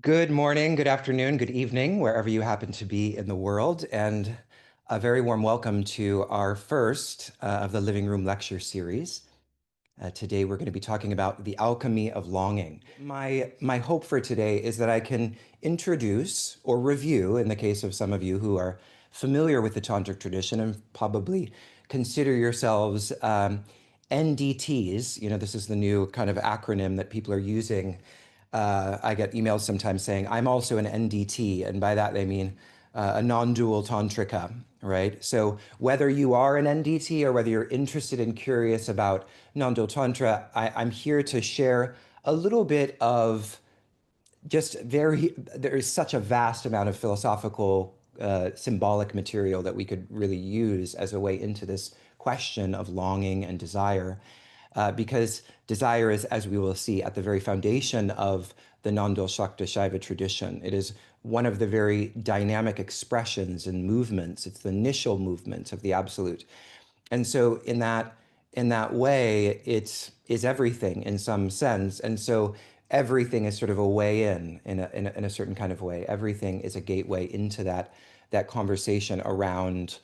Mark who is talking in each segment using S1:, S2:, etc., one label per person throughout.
S1: Good morning, good afternoon, good evening, wherever you happen to be in the world, and a very warm welcome to our first of the Living Room Lecture Series. Today we're going to be talking about the alchemy of longing. My hope for today is that I can introduce or review, in the case of some of you who are familiar with the Tantric tradition and probably consider yourselves NDTs. You know, this is the new kind of acronym that people are using. I get emails sometimes saying, I'm also an NDT, and by that they mean a non-dual tantrika, right? So whether you are an NDT or whether you're interested and curious about non-dual tantra, I'm here to share a little bit of there is such a vast amount of philosophical, symbolic material that we could really use as a way into this question of longing and desire. Because desire is, as we will see, at the very foundation of the non-dual Shakta Shaiva tradition. It is one of the very dynamic expressions and movements. It's the initial movement of the absolute. And so in that way, it is everything in some sense. And so everything is sort of a way in a certain kind of way. Everything is a gateway into that conversation around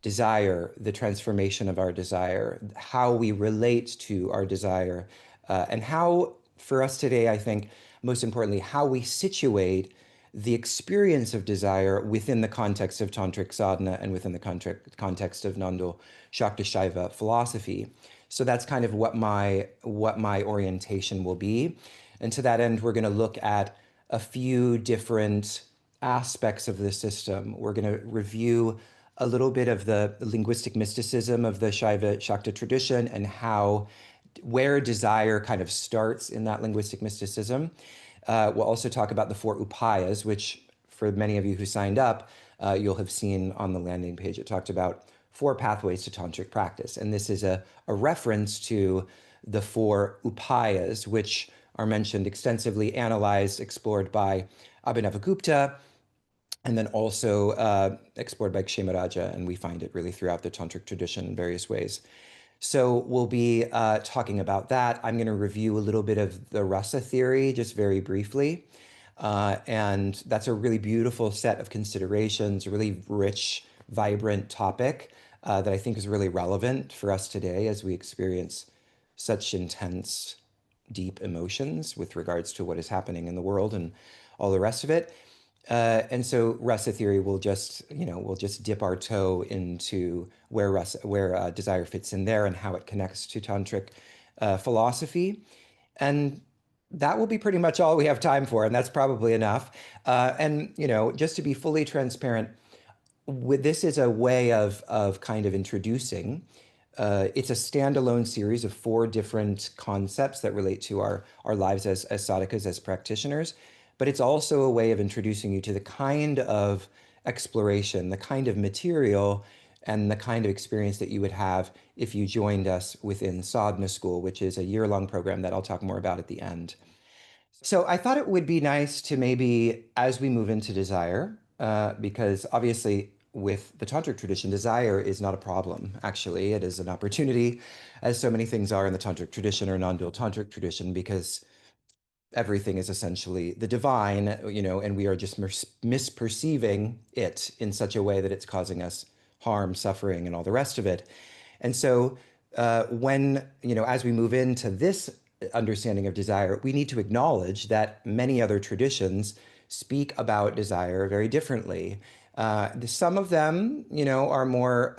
S1: desire, the transformation of our desire, how we relate to our desire, and how, for us today, I think, most importantly, how we situate the experience of desire within the context of tantric sadhana and within the context of non-dual Shakti Shaiva philosophy. So that's kind of what my orientation will be. And to that end, we're going to look at a few different aspects of the system. We're going to review a little bit of the linguistic mysticism of the Shaiva Shakta tradition and where desire kind of starts in that linguistic mysticism. We'll also talk about the four upayas, which for many of you who signed up, you'll have seen on the landing page. It talked about four pathways to tantric practice. And this is a reference to the four upayas, which are mentioned extensively, analyzed, explored by Abhinavagupta, and then also explored by Kshemaraja, and we find it really throughout the tantric tradition in various ways. So we'll be talking about that. I'm going to review a little bit of the rasa theory, just very briefly. And that's a really beautiful set of considerations, a really rich, vibrant topic that I think is really relevant for us today as we experience such intense, deep emotions with regards to what is happening in the world and all the rest of it. And so rasa theory will just dip our toe into where desire fits in there and how it connects to tantric philosophy. And that will be pretty much all we have time for, and that's probably enough. And just to be fully transparent, this is a way of kind of introducing. It's a standalone series of four different concepts that relate to our lives as sadhakas, as practitioners. But it's also a way of introducing you to the kind of exploration, the kind of material, and the kind of experience that you would have if you joined us within Sadhana School, which is a year-long program that I'll talk more about at the end. So I thought it would be nice to maybe, as we move into desire, because obviously with the tantric tradition, desire is not a problem. Actually, it is an opportunity, as so many things are in the tantric tradition or non-dual tantric tradition, because everything is essentially the divine, and we are just misperceiving it in such a way that it's causing us harm, suffering, and all the rest of it. And so as we move into this understanding of desire, we need to acknowledge that many other traditions speak about desire very differently. Some of them, are more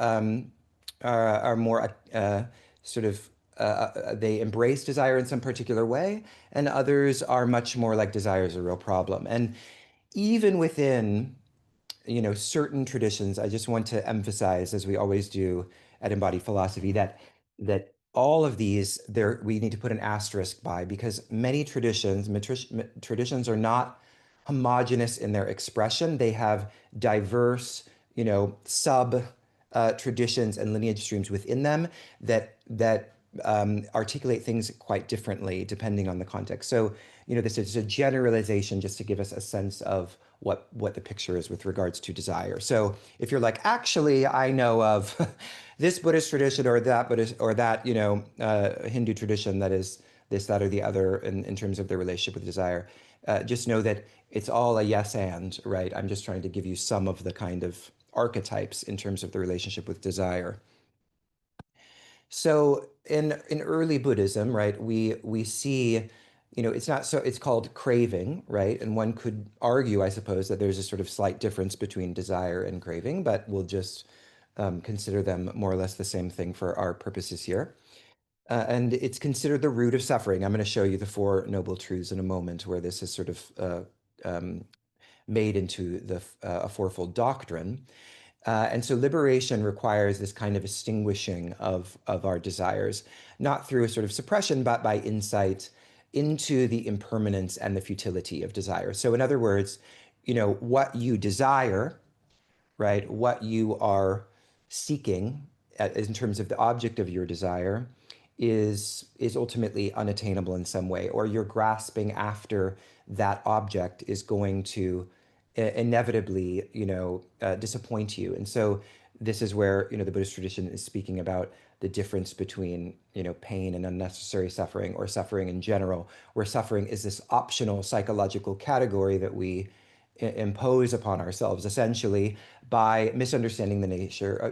S1: sort of they embrace desire in some particular way, and others are much more like desire is a real problem. And even within, certain traditions, I just want to emphasize, as we always do at Embodied Philosophy, that all of these there we need to put an asterisk by, because many traditions are not homogenous in their expression. They have diverse, sub traditions and lineage streams within them that articulate things quite differently depending on the context. So, this is a generalization just to give us a sense of what the picture is with regards to desire. So if you're like, actually, I know of this Buddhist tradition or that Buddhist or that, Hindu tradition that is this, that, or the other in terms of their relationship with desire, Just know that it's all a yes and, right? I'm just trying to give you some of the kind of archetypes in terms of the relationship with desire. So in early Buddhism, right, we see, it's not so it's called craving, right? And one could argue, I suppose, that there's a sort of slight difference between desire and craving, but we'll just consider them more or less the same thing for our purposes here. And it's considered the root of suffering. I'm going to show you the Four Noble Truths in a moment, where this is sort of made into a fourfold doctrine. And so liberation requires this kind of extinguishing of our desires, not through a sort of suppression, but by insight into the impermanence and the futility of desire. So in other words, what you desire, right? What you are seeking in terms of the object of your desire is ultimately unattainable in some way, or you're grasping after that object is going to inevitably, disappoint you. And so this is where, the Buddhist tradition is speaking about the difference between, pain and unnecessary suffering, or suffering in general, where suffering is this optional psychological category that we impose upon ourselves, essentially, by misunderstanding the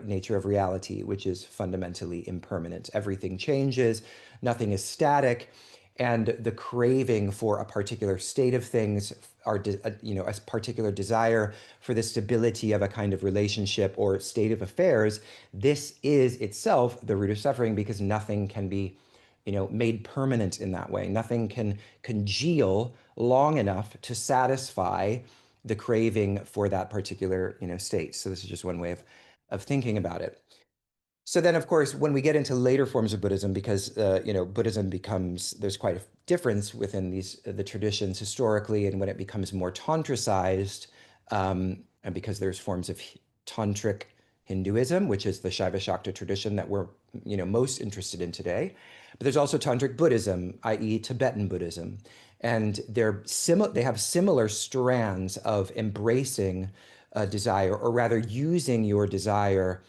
S1: nature of reality, which is fundamentally impermanent. Everything changes, nothing is static, and the craving for a particular state of things, a particular desire for the stability of a kind of relationship or state of affairs, this is itself the root of suffering, because nothing can be made permanent in that way. Nothing can congeal long enough to satisfy the craving for that particular state. So this is just one way of thinking about it. So then, of course, when we get into later forms of Buddhism, because Buddhism there's quite a difference within the traditions historically, and when it becomes more tantricized, and because there's forms of tantric Hinduism, which is the Shaiva Shakta tradition that we're most interested in today, but there's also tantric Buddhism, i.e., Tibetan Buddhism, and they have similar strands of embracing desire, or rather using your desire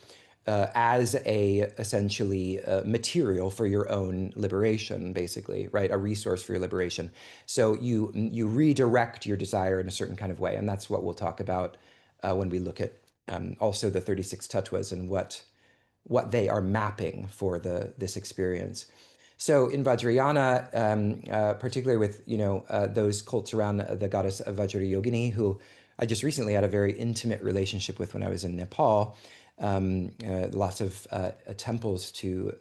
S1: as essentially material for your own liberation, basically, right? A resource for your liberation. So you redirect your desire in a certain kind of way, and that's what we'll talk about when we look at also the 36 tattvas and what they are mapping for this experience. So in Vajrayana, particularly with those cults around the goddess of Vajrayogini, who I just recently had a very intimate relationship with when I was in Nepal. Lots of temples to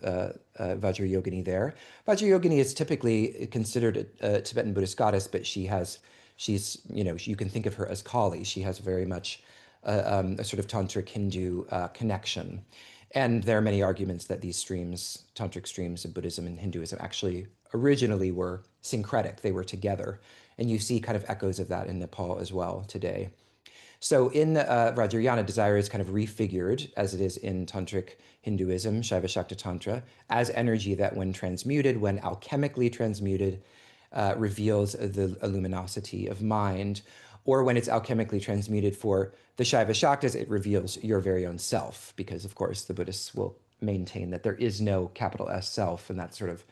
S1: Vajrayogini there. Vajrayogini is typically considered a Tibetan Buddhist goddess, but she's you can think of her as Kali. She has very much a sort of tantric Hindu connection. And there are many arguments that these streams, tantric streams of Buddhism and Hinduism, actually originally were syncretic. They were together. And you see kind of echoes of that in Nepal as well today. So in Vajrayana, desire is kind of refigured, as it is in tantric Hinduism, Shaiva Shakta Tantra, as energy that when transmuted, when alchemically transmuted, reveals the luminosity of mind. Or when it's alchemically transmuted for the Shaiva Shaktas, it reveals your very own self, because of course the Buddhists will maintain that there is no capital S self, and that's sort of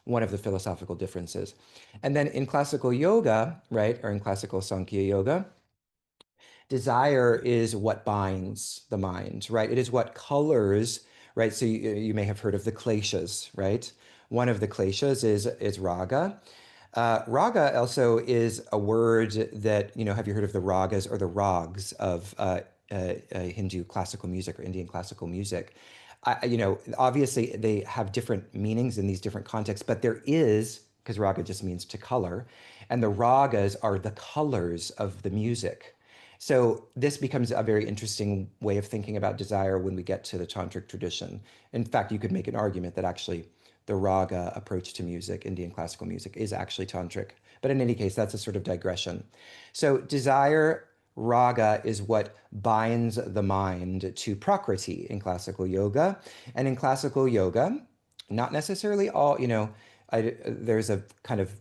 S1: one of the philosophical differences. And then in classical yoga, right, or in classical Sankhya yoga, desire is what binds the mind, right? It is what colors, right? So you may have heard of the kleshas, right? One of the kleshas is raga. Raga also is a word that, have you heard of the ragas or the rags of Hindu classical music or Indian classical music? Obviously they have different meanings in these different contexts, but there is, because raga just means to color, and the ragas are the colors of the music. So this becomes a very interesting way of thinking about desire when we get to the tantric tradition. In fact, you could make an argument that actually the raga approach to music, Indian classical music, is actually tantric. But in any case, that's a sort of digression. So desire, raga, is what binds the mind to prakriti in classical yoga. And in classical yoga, not necessarily all, there's a kind of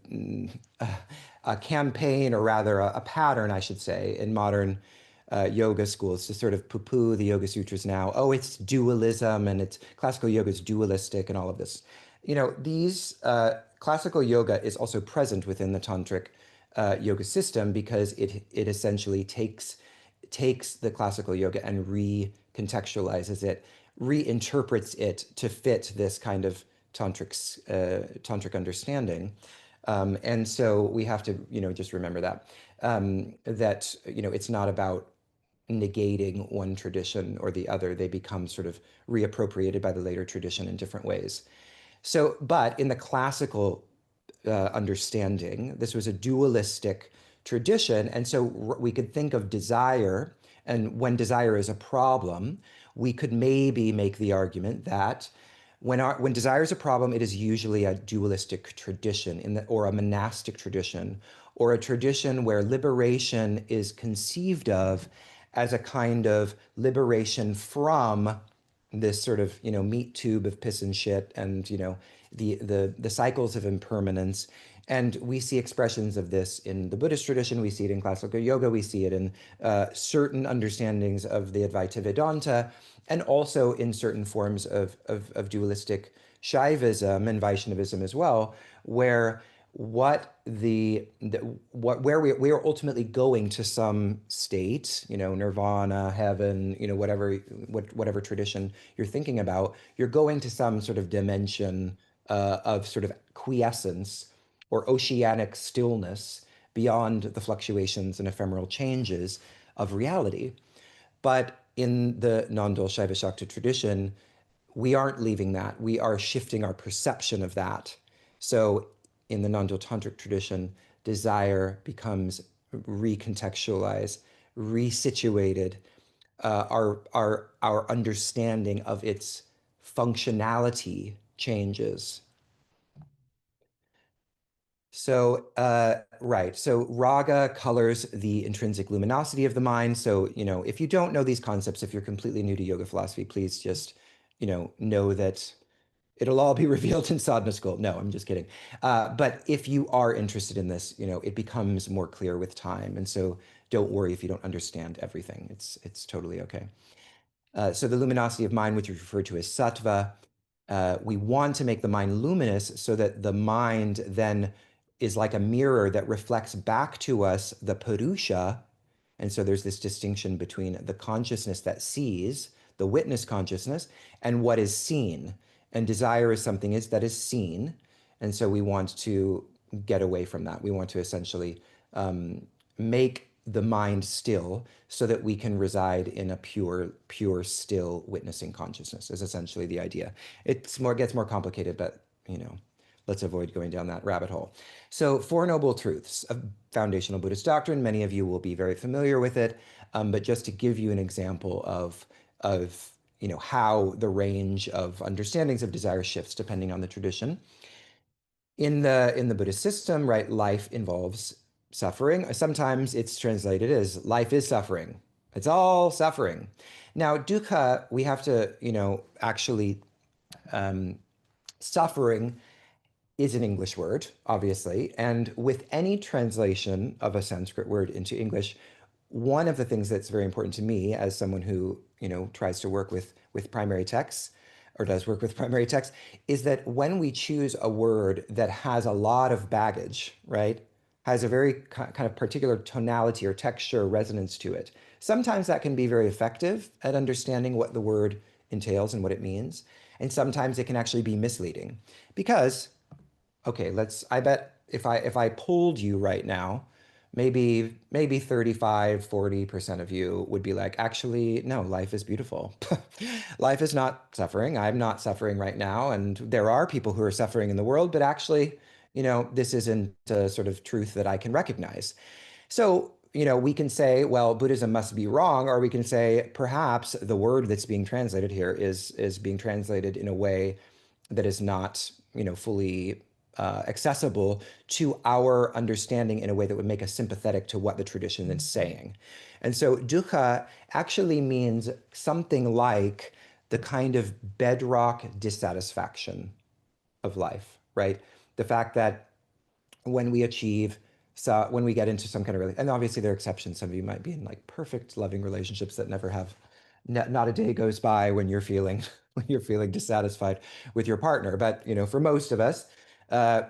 S1: a campaign, or rather a pattern, I should say, in modern yoga schools to sort of poo-poo the Yoga Sutras now. Oh, it's dualism, and it's classical yoga is dualistic, and all of this. These classical yoga is also present within the tantric yoga system because it essentially takes the classical yoga and recontextualizes it, reinterprets it to fit this kind of tantric understanding. And so we have to, just remember that that it's not about negating one tradition or the other. They become sort of reappropriated by the later tradition in different ways. So, but in the classical understanding, this was a dualistic tradition. And so we could think of desire, and when desire is a problem, we could maybe make the argument that when desire is a problem, it is usually a dualistic tradition or a monastic tradition, or a tradition where liberation is conceived of as a kind of liberation from this sort of meat tube of piss and shit, and the cycles of impermanence. And we see expressions of this in the Buddhist tradition. We see it in classical yoga. We see it in certain understandings of the Advaita Vedanta, and also in certain forms of dualistic Shaivism and Vaishnavism as well, where where we are ultimately going to some state, nirvana, heaven, whatever tradition you're thinking about, you're going to some sort of dimension of sort of quiescence or oceanic stillness beyond the fluctuations and ephemeral changes of reality. But in the non-dual Shaiva Shakta tradition, we aren't leaving that. We are shifting our perception of that. So in the non-dual tantric tradition, desire becomes recontextualized, resituated. Our understanding of its functionality changes. So, right. So raga colors the intrinsic luminosity of the mind. So, if you don't know these concepts, if you're completely new to yoga philosophy, please just, know that it'll all be revealed in sadhana school. No, I'm just kidding. But if you are interested in this, it becomes more clear with time. And so don't worry if you don't understand everything. It's totally okay. So the luminosity of mind, which we refer to as sattva, we want to make the mind luminous so that the mind then is like a mirror that reflects back to us the purusha. And so there's this distinction between the consciousness that sees, the witness consciousness, and what is seen. And desire is something that is seen. And so we want to get away from that. We want to essentially make the mind still so that we can reside in a pure, still witnessing consciousness is essentially the idea. Gets more complicated, but let's avoid going down that rabbit hole. So Four Noble Truths, a foundational Buddhist doctrine. Many of you will be very familiar with it, but just to give you an example of how the range of understandings of desire shifts depending on the tradition. In the Buddhist system, right, life involves suffering. Sometimes it's translated as life is suffering. It's all suffering. Now, dukkha, we have to, actually, suffering is an English word, obviously. And with any translation of a Sanskrit word into English, one of the things that's very important to me as someone who, tries to work with primary texts or does work with primary text is that when we choose a word that has a lot of baggage, right, has a very kind of particular tonality or texture or resonance to it, sometimes that can be very effective at understanding what the word entails and what it means. And sometimes it can actually be misleading because, okay, I bet if I polled you right now, maybe 35-40% of you would be like, actually, no, life is beautiful. Life is not suffering. I'm not suffering right now. And there are people who are suffering in the world, but actually, this isn't a sort of truth that I can recognize. So, we can say, well, Buddhism must be wrong, or we can say perhaps the word that's being translated here is being translated in a way that is not, fully accessible to our understanding in a way that would make us sympathetic to what the tradition is saying. And so dukkha actually means something like the kind of bedrock dissatisfaction of life, right? The fact that when we achieve, so when we get into some kind of, and obviously there are exceptions. Some of you might be in like perfect loving relationships that never have, not a day goes by when you're feeling when you're feeling dissatisfied with your partner. But for most of us,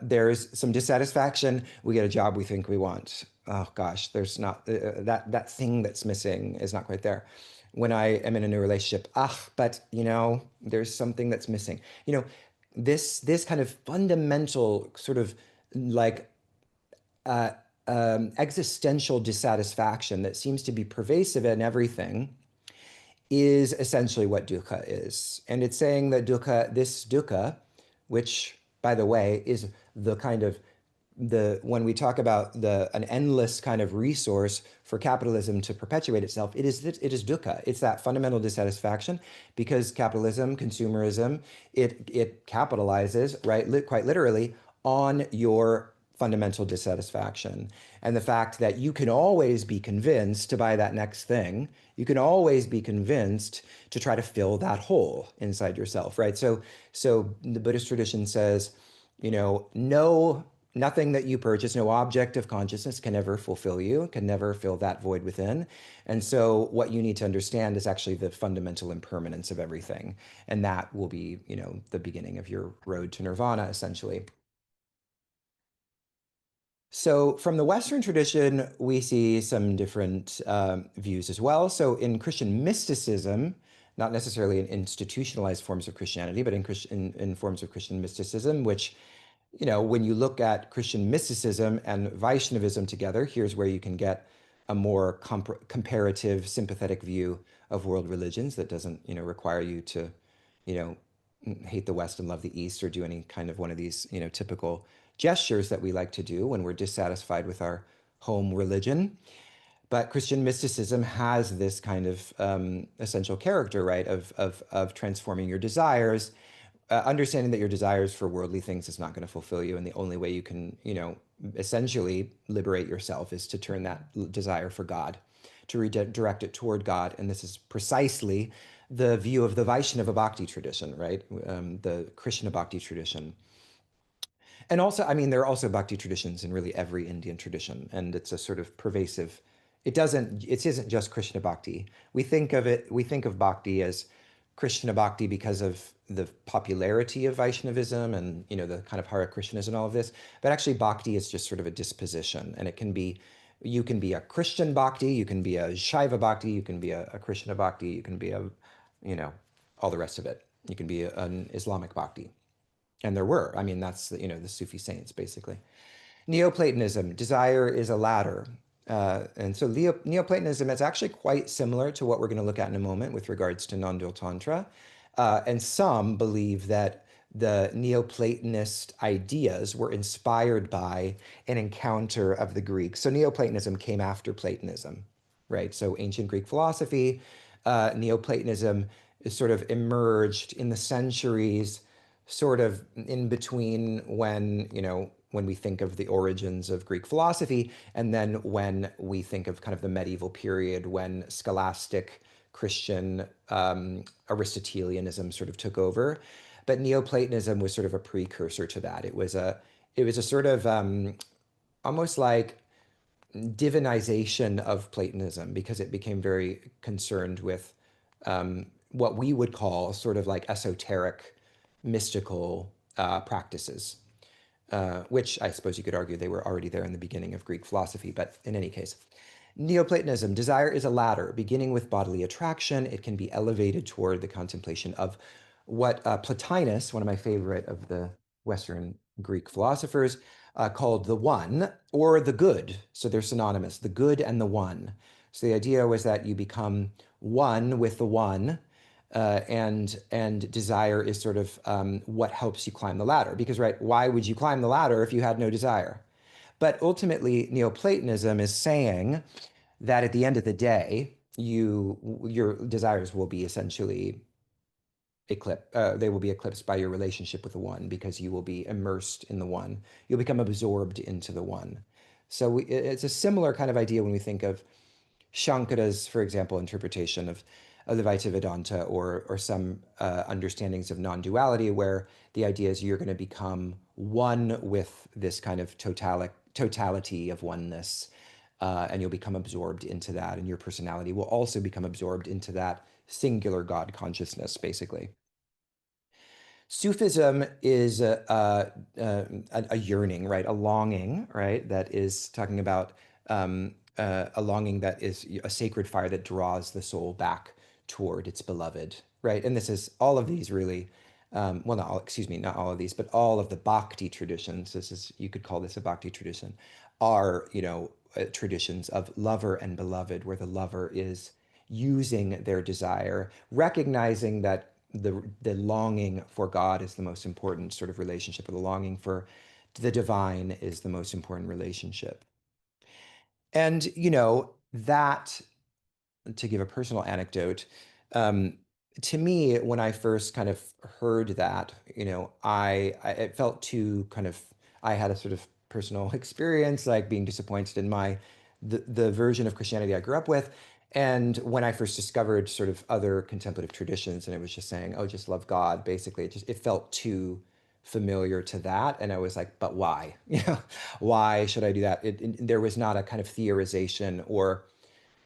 S1: There's some dissatisfaction. We get a job we think we want. Oh gosh, there's not that thing that's missing is not quite there. When I am in a new relationship, but there's something that's missing. You know, this kind of fundamental sort of like uh, existential dissatisfaction that seems to be pervasive in everything is essentially what dukkha is. And it's saying that this dukkha, which, by the way, is the kind of when we talk about an endless kind of resource for capitalism to perpetuate itself, it is dukkha. It's that fundamental dissatisfaction because capitalism, consumerism, it capitalizes, right, quite literally on your fundamental dissatisfaction. And the fact that you can always be convinced to buy that next thing, you can always be convinced to try to fill that hole inside yourself, right? So the Buddhist tradition says, no, nothing that you purchase, no object of consciousness can ever fulfill you, can never fill that void within. And so what you need to understand is actually the fundamental impermanence of everything. And that will be, the beginning of your road to nirvana, essentially. So from the Western tradition, we see some different views as well. So in Christian mysticism, not necessarily in institutionalized forms of Christianity, but in forms of Christian mysticism, which, when you look at Christian mysticism and Vaishnavism together, here's where you can get a more comparative, sympathetic view of world religions that doesn't, require you to, you know, hate the West and love the East or do any kind of one of these, typical gestures that we like to do when we're dissatisfied with our home religion. But Christian mysticism has this kind of essential character, right, of transforming your desires, understanding that your desires for worldly things is not going to fulfill you, and the only way you can, essentially liberate yourself is to turn that desire for God, to redirect it toward God. And this is precisely the view of the Vaishnava Bhakti tradition, right? The Krishna Bhakti tradition. And also, I mean, there are also bhakti traditions in really every Indian tradition, and it's a sort of pervasive. It isn't just Krishna bhakti. We think of bhakti as Krishna bhakti because of the popularity of Vaishnavism and, the kind of Hare Krishnas and all of this. But actually, bhakti is just sort of a disposition, and you can be a Christian bhakti, you can be a Shaiva bhakti, you can be a Krishna bhakti, you can be you know, all the rest of it. You can be an Islamic bhakti. And there were. I mean, that's the Sufi saints, basically. Neoplatonism, desire is a ladder. And so Neoplatonism is actually quite similar to what we're going to look at in a moment with regards to non-dual tantra. And some believe that the Neoplatonist ideas were inspired by an encounter of the Greeks. So Neoplatonism came after Platonism, right? So ancient Greek philosophy, Neoplatonism is sort of emerged in the centuries, sort of in between when we think of the origins of Greek philosophy, and then when we think of kind of the medieval period when scholastic Christian Aristotelianism sort of took over. But Neoplatonism was sort of a precursor to that. It was a sort of almost like divinization of Platonism because it became very concerned with what we would call sort of like esoteric, mystical practices, which I suppose you could argue they were already there in the beginning of Greek philosophy. But in any case, Neoplatonism, desire is a ladder. Beginning with bodily attraction, it can be elevated toward the contemplation of what Plotinus, one of my favorite of the Western Greek philosophers, called the one or the good. So they're synonymous, the good and the one. So the idea was that you become one with the one, and desire is sort of what helps you climb the ladder. Because, right, why would you climb the ladder if you had no desire? But ultimately, Neoplatonism is saying that at the end of the day, your desires will be essentially they will be eclipsed by your relationship with the one because you will be immersed in the one. You'll become absorbed into the one. So it's a similar kind of idea when we think of Shankara's, for example, interpretation of the Vaita Vedanta or some understandings of non-duality, where the idea is you're going to become one with this kind of totality of oneness, and you'll become absorbed into that, and your personality will also become absorbed into that singular God consciousness, basically. Sufism is a yearning, right? A longing, right? That is talking about a longing that is a sacred fire that draws the soul back toward its beloved, right? And this is all of these really, well, not all, excuse me, not all of these, but all of the bhakti traditions. This is, you could call this a bhakti tradition, are, traditions of lover and beloved, where the lover is using their desire, recognizing that the longing for God is the most important sort of relationship, or the longing for the divine is the most important relationship. And, that, to give a personal anecdote, um, to me, when I first kind of heard that, it felt too kind of, I had a sort of personal experience, like being disappointed in the version of Christianity I grew up with. And when I first discovered sort of other contemplative traditions, and it was just saying, oh, just love God, basically, it felt too familiar to that. And I was like, but why? Why should I do that? There was not a kind of theorization or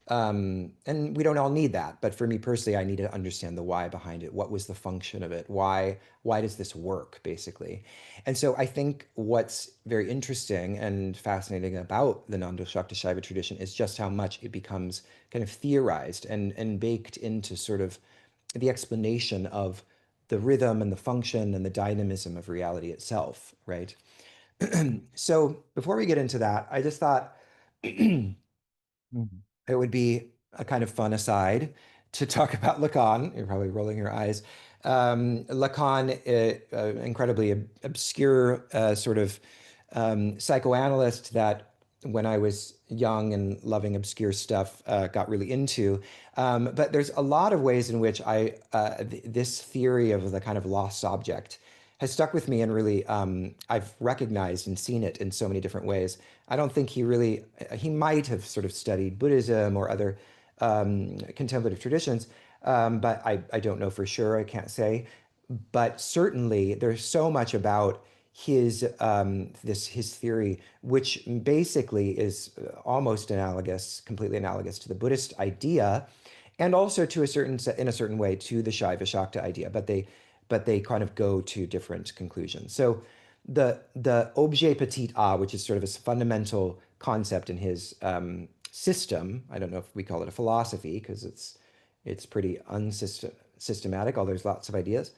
S1: and we don't all need that, but for me personally, I need to understand the why behind it. What was the function of it? Why does this work, basically? And so I think what's very interesting and fascinating about the Nanda Shakti Shaiva tradition is just how much it becomes kind of theorized and baked into sort of the explanation of the rhythm and the function and the dynamism of reality itself, right? So before we get into that, I just thought it would be a kind of fun aside to talk about Lacan. You're probably rolling your eyes. Lacan, incredibly obscure sort of psychoanalyst that when I was young and loving obscure stuff, got really into. But there's a lot of ways in which this theory of the kind of lost object has stuck with me, and really I've recognized and seen it in so many different ways. I don't think he might have sort of studied Buddhism or other contemplative traditions, but I don't know for sure. I can't say. But certainly there's so much about his theory, which basically is almost analogous, completely analogous to the Buddhist idea, and also to in a certain way to the Shaiva Shakta idea, but they kind of go to different conclusions. So the objet petit a, which is sort of a fundamental concept in his system. I don't know if we call it a philosophy because it's pretty unsystematic, although there's lots of ideas.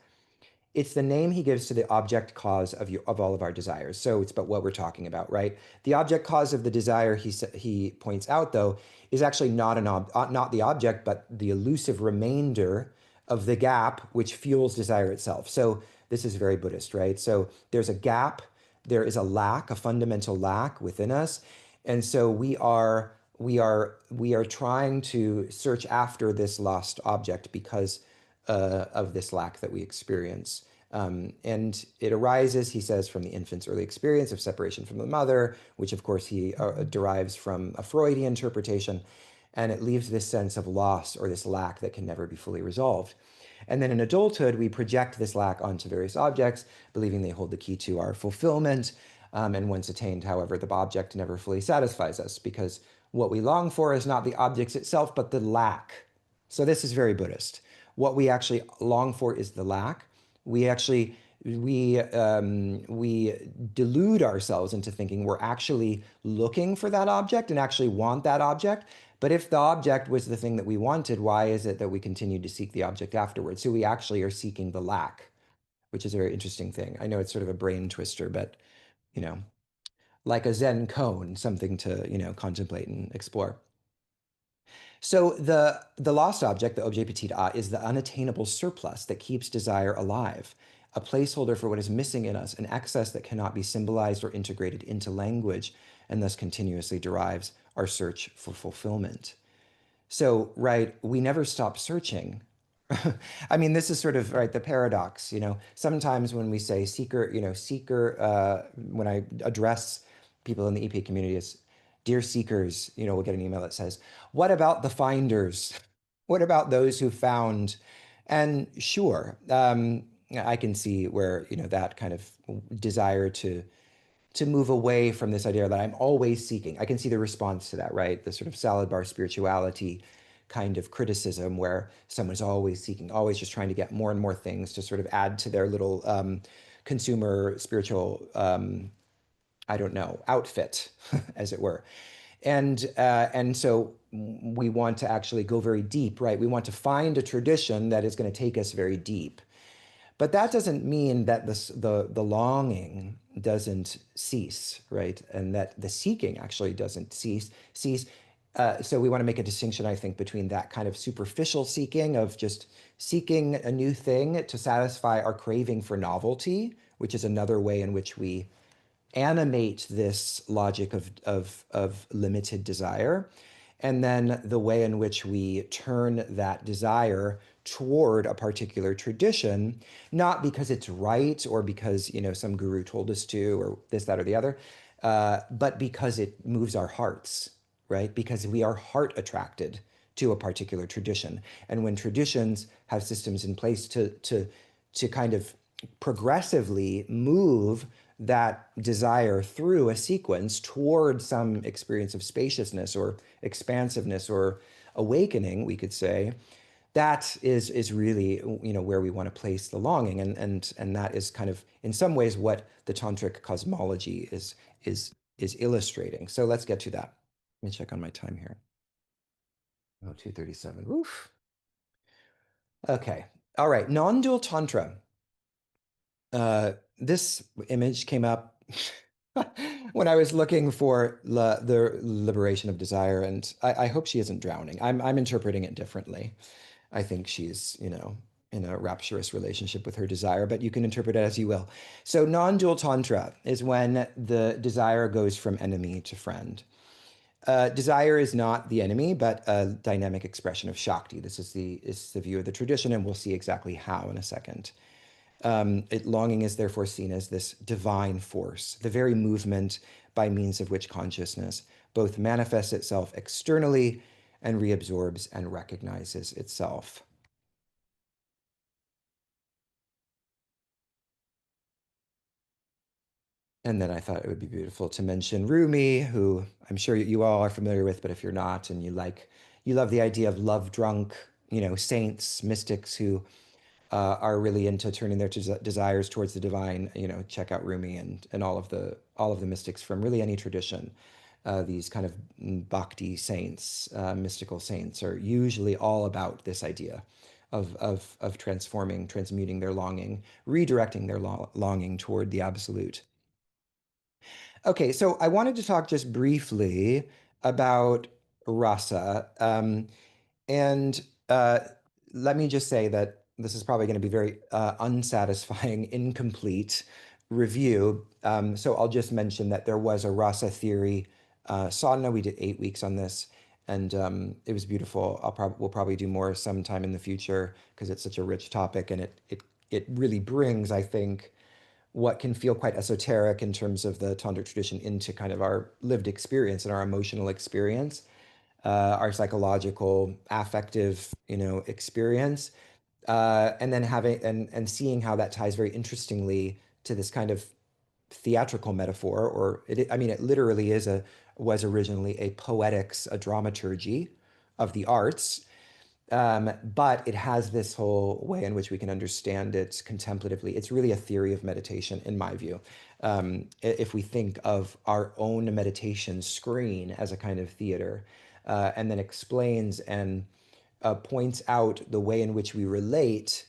S1: It's the name he gives to the object cause of all of our desires. So it's about what we're talking about, right? The object cause of the desire, he points out, though, is actually not the object, but the elusive remainder of the gap which fuels desire itself. So this is very Buddhist, right? So there's a gap, there is a lack, a fundamental lack within us, and so we are trying to search after this lost object because of this lack that we experience. And it arises, he says, from the infant's early experience of separation from the mother, which of course he derives from a Freudian interpretation. And it leaves this sense of loss or this lack that can never be fully resolved. And then in adulthood, we project this lack onto various objects, believing they hold the key to our fulfillment. And once attained, however, the object never fully satisfies us because what we long for is not the objects itself, but the lack. So this is very Buddhist. What we actually long for is the lack. We actually we delude ourselves into thinking we're actually looking for that object and actually want that object. But if the object was the thing that we wanted, why is it that we continue to seek the object afterwards? So we actually are seeking the lack, which is a very interesting thing. I know it's sort of a brain twister, but you know, like a Zen koan, something to, contemplate and explore. So the lost object, the objet petit a, is the unattainable surplus that keeps desire alive, a placeholder for what is missing in us, an excess that cannot be symbolized or integrated into language, and thus continuously derives our search for fulfillment. So, right, we never stop searching. I mean, this is sort of right the paradox. Sometimes when we say seeker, when I address people in the EP community as dear seekers, we'll get an email that says, "What about the finders? What about those who found?" And sure, I can see where that kind of desire to move away from this idea that I'm always seeking. I can see the response to that, right? The sort of salad bar spirituality kind of criticism where someone's always seeking, always just trying to get more and more things to sort of add to their little consumer spiritual, I don't know, outfit, as it were. And so we want to actually go very deep, right? We want to find a tradition that is going to take us very deep. But that doesn't mean that the longing doesn't cease, right? And that the seeking actually doesn't cease. So we want to make a distinction, I think, between that kind of superficial seeking of just seeking a new thing to satisfy our craving for novelty, which is another way in which we animate this logic of limited desire, and then the way in which we turn that desire toward a particular tradition, not because it's right or because, you know, some guru told us to or this, that, or the other, but because it moves our hearts, right? Because we are heart attracted to a particular tradition. And when traditions have systems in place to kind of progressively move that desire through a sequence toward some experience of spaciousness or expansiveness or awakening, we could say, that is really, you know, where we want to place the longing, and that is kind of in some ways what the tantric cosmology is illustrating. So let's get to that. Let me check on my time here. Oh, 2:37. Oof. Okay. All right. Non-dual tantra. This image came up when I was looking for the liberation of desire, and I hope she isn't drowning. I'm interpreting it differently. I think she's, you know, in a rapturous relationship with her desire, but you can interpret it as you will. So non-dual tantra is when the desire goes from enemy to friend. Desire is not the enemy, but a dynamic expression of Shakti. This is the view of the tradition, and we'll see exactly how in a second. Longing is therefore seen as this divine force, the very movement by means of which consciousness both manifests itself externally and reabsorbs and recognizes itself. And then I thought it would be beautiful to mention Rumi, who I'm sure you all are familiar with, but if you're not and you love the idea of love drunk, you know, saints, mystics who are really into turning their desires towards the divine, you know, check out Rumi and all of the mystics from really any tradition. These kind of bhakti saints, mystical saints, are usually all about this idea of transforming, transmuting their longing, redirecting their longing toward the absolute. Okay, so I wanted to talk just briefly about rasa. And let me just say that this is probably going to be very unsatisfying, incomplete review. So I'll just mention that there was a rasa theory sadhana. We did 8 weeks on this, and it was beautiful. We'll probably do more sometime in the future because it's such a rich topic, and it really brings, I think, what can feel quite esoteric in terms of the tantric tradition into kind of our lived experience and our emotional experience, our psychological, affective, you know, experience, and then having and seeing how that ties very interestingly to this kind of theatrical metaphor, or I mean, it literally was originally a poetics, a dramaturgy of the arts, but it has this whole way in which we can understand it contemplatively. It's really a theory of meditation, in my view. If we think of our own meditation screen as a kind of theater, and then explains and points out the way in which we relate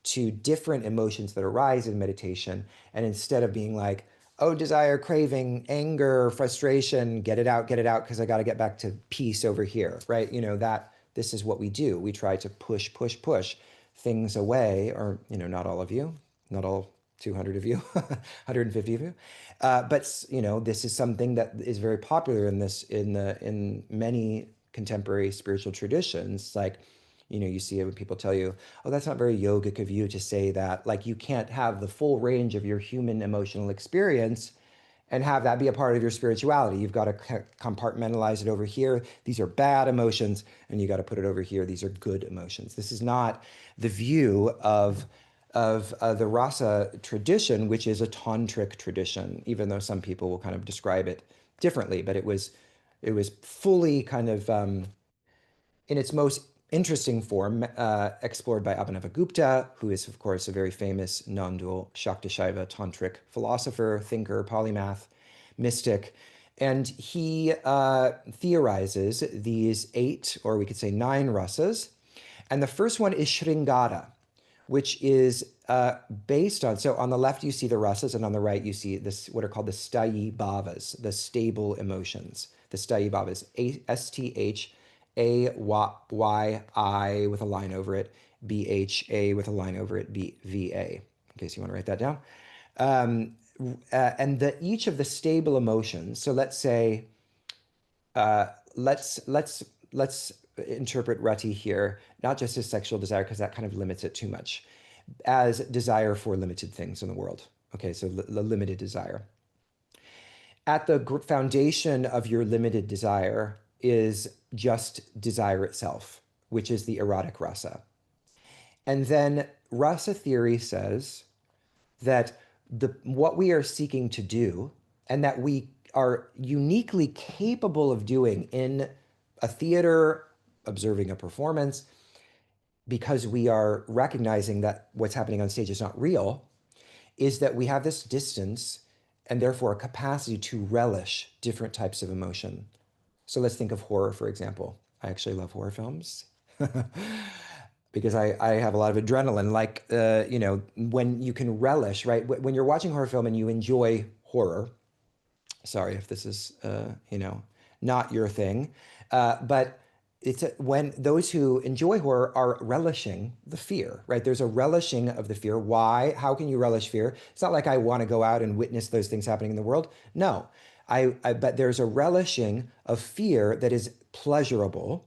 S1: to different emotions that arise in meditation. And instead of being like, oh, desire, craving, anger, frustration, get it out, because I got to get back to peace over here, right? You know, that this is what we do. We try to push things away, or, you know, not all of you, not all 200 of you, 150 of you. But, you know, this is something that is very popular in many contemporary spiritual traditions. Like, you know, you see it when people tell you, oh, that's not very yogic of you to say that. Like, you can't have the full range of your human emotional experience and have that be a part of your spirituality. You've got to compartmentalize it over here. These are bad emotions, and you got to put it over here. These are good emotions. This is not the view of the rasa tradition, which is a tantric tradition, even though some people will kind of describe it differently. But it was fully kind of in its most interesting form, explored by Abhinavagupta, who is, of course, a very famous non-dual Shaktashaiva tantric philosopher, thinker, polymath, mystic. And he theorizes these 8, or we could say 9 rasas. And the first one is Shringara, which is based on, so on the left you see the rasas, and on the right you see this, what are called the sthayi bhavas, the stable emotions. The sthayi bhavas, Sthayai with a line over it, Bha with a line over it, Bva, in case you want to write that down. And each of the stable emotions, so let's say, let's interpret rati here, not just as sexual desire, because that kind of limits it too much, as desire for limited things in the world. Okay, so the limited desire. At the foundation of your limited desire is just desire itself, which is the erotic rasa. And then rasa theory says that what we are seeking to do, and that we are uniquely capable of doing in a theater, observing a performance, because we are recognizing that what's happening on stage is not real, is that we have this distance and therefore a capacity to relish different types of emotion. So let's think of horror, for example. I actually love horror films because I have a lot of adrenaline. Like, when you can relish, right? When you're watching a horror film and you enjoy horror, sorry if this is, not your thing, but it's when those who enjoy horror are relishing the fear, right? There's a relishing of the fear. Why? How can you relish fear? It's not like I want to go out and witness those things happening in the world. No, but there's a relishing of fear that is pleasurable,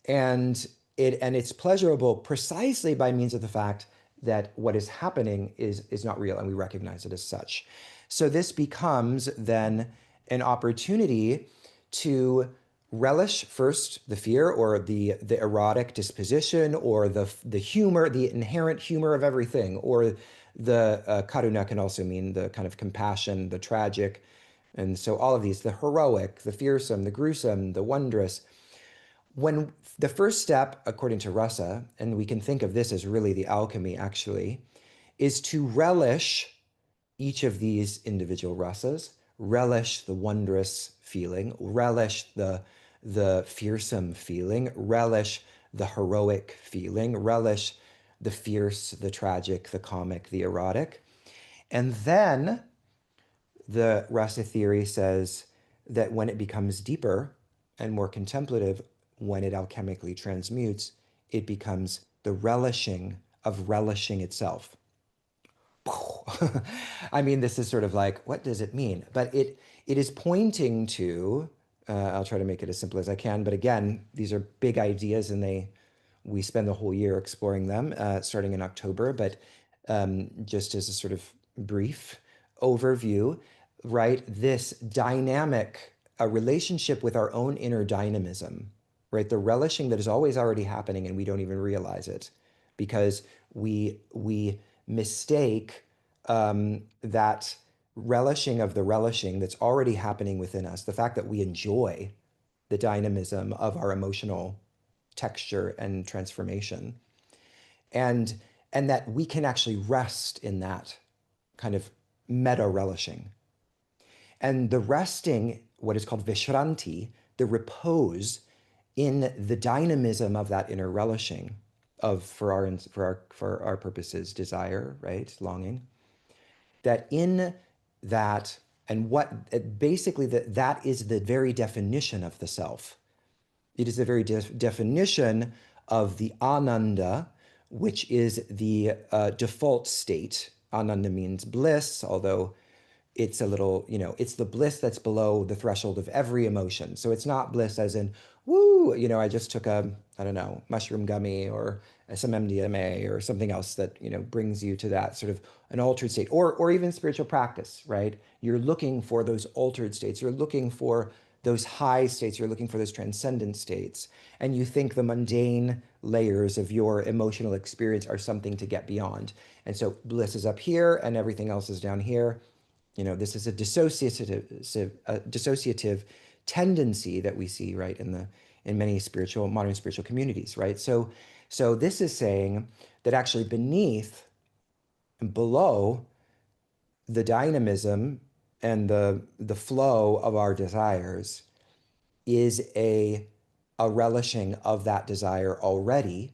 S1: and it's pleasurable precisely by means of the fact that what is happening is not real, and we recognize it as such. So this becomes then an opportunity to relish first the fear, or the erotic disposition, or the humor, the inherent humor of everything, or the karuna can also mean the kind of compassion, the tragic. And so all of these, the heroic, the fearsome, the gruesome, the wondrous. When the first step, according to rasa, and we can think of this as really the alchemy actually, is to relish each of these individual rasas, relish the wondrous feeling, relish the fearsome feeling, relish the heroic feeling, relish the fierce, the tragic, the comic, the erotic. And then the rasa theory says that when it becomes deeper and more contemplative, when it alchemically transmutes, it becomes the relishing of relishing itself. I mean, this is sort of like, what does it mean? But it is pointing to, I'll try to make it as simple as I can, but again, these are big ideas, and we spend the whole year exploring them, starting in October. But just as a sort of brief overview, right? This dynamic, a relationship with our own inner dynamism, right? The relishing that is always already happening, and we don't even realize it, because we mistake that relishing of the relishing that's already happening within us, the fact that we enjoy the dynamism of our emotional texture and transformation, and that we can actually rest in that kind of meta relishing. And the resting, what is called vishranti, the repose in the dynamism of that inner relishing of, for our purposes, desire, right, longing, that in that, and what basically that is the very definition of the self. It is the very definition of the ananda, which is the default state. Ananda means bliss, although it's a little, it's the bliss that's below the threshold of every emotion. So it's not bliss as in, woo, I just took I don't know, mushroom gummy or some MDMA or something else that, brings you to that sort of an altered state, or even spiritual practice, right? You're looking for those altered states. You're looking for those high states. You're looking for those transcendent states. And you think the mundane layers of your emotional experience are something to get beyond. And so bliss is up here and everything else is down here. This is a dissociative tendency that we see, right, in many modern spiritual communities, right? So this is saying that actually beneath and below the dynamism and the flow of our desires is a relishing of that desire already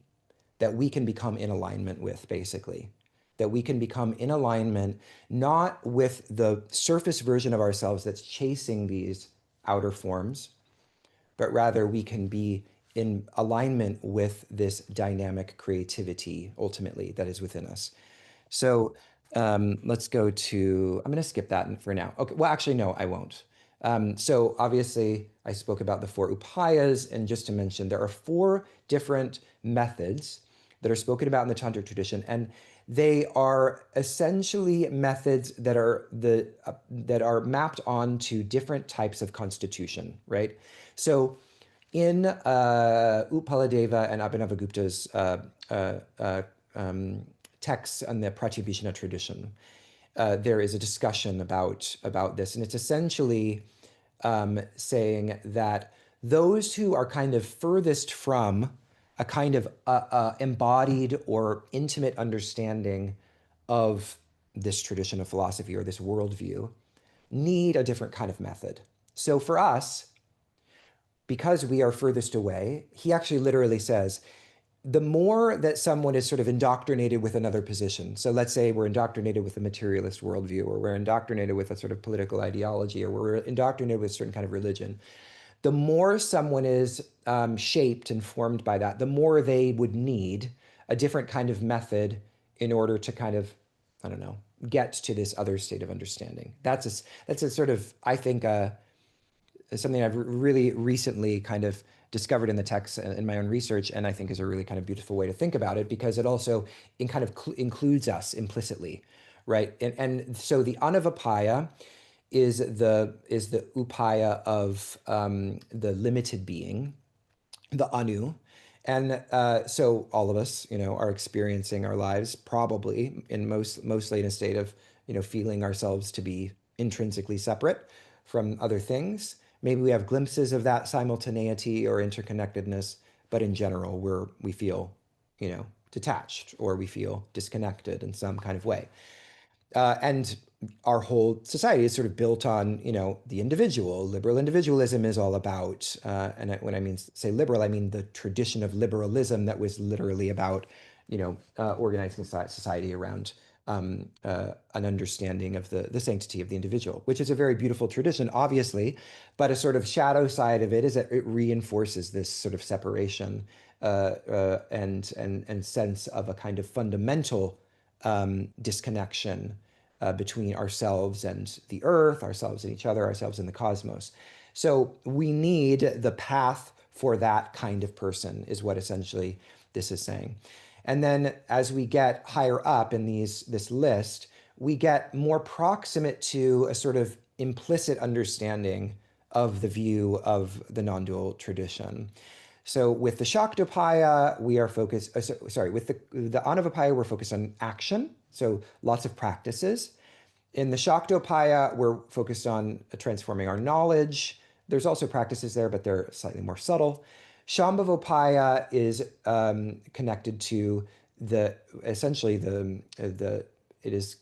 S1: that we can become in alignment with, basically. That we can become in alignment, not with the surface version of ourselves that's chasing these outer forms, but rather we can be in alignment with this dynamic creativity ultimately that is within us. So let's go to, I'm going to skip that for now. Okay, well, actually, no, I won't. So obviously, I spoke about the four upayas, and just to mention, there are four different methods that are spoken about in the Tantric tradition, and they are essentially methods that are mapped onto different types of constitution, right? So in Upaladeva and Abhinavagupta's texts on the Pratyabhishana tradition, there is a discussion about this, and it's essentially saying that those who are kind of furthest from a kind of embodied or intimate understanding of this tradition of philosophy or this worldview need a different kind of method. So for us, because we are furthest away, he actually literally says, the more that someone is sort of indoctrinated with another position, so let's say we're indoctrinated with a materialist worldview, or we're indoctrinated with a sort of political ideology, or we're indoctrinated with a certain kind of religion, the more someone is shaped and formed by that, the more they would need a different kind of method in order to kind of, I don't know, get to this other state of understanding. That's a sort of, I think, something I've really recently kind of discovered in the text in my own research, and I think is a really kind of beautiful way to think about it because it also kind of includes us implicitly, right? And so the anavapaya is the upaya of the limited being, the anu. And so all of us, are experiencing our lives probably mostly in a state of, feeling ourselves to be intrinsically separate from other things. Maybe we have glimpses of that simultaneity or interconnectedness, but in general, we feel, detached or we feel disconnected in some kind of way. And our whole society is sort of built on, the individual. Liberal individualism is all about, and when I mean say liberal, I mean the tradition of liberalism that was literally about, organizing society around an understanding of the sanctity of the individual, which is a very beautiful tradition, obviously, but a sort of shadow side of it is that it reinforces this sort of separation and sense of a kind of fundamental disconnection between ourselves and the earth, ourselves and each other, ourselves and the cosmos. So we need the path for that kind of person, is what essentially this is saying. And then as we get higher up in this list, we get more proximate to a sort of implicit understanding of the view of the non-dual tradition. So with the Shaktopaya, we are focused, sorry, with the Anavapaya, we're focused on action, so lots of practices. In the Shaktopaya, we're focused on transforming our knowledge. There's also practices there, but they're slightly more subtle. Shambhavopaya is connected to essentially it is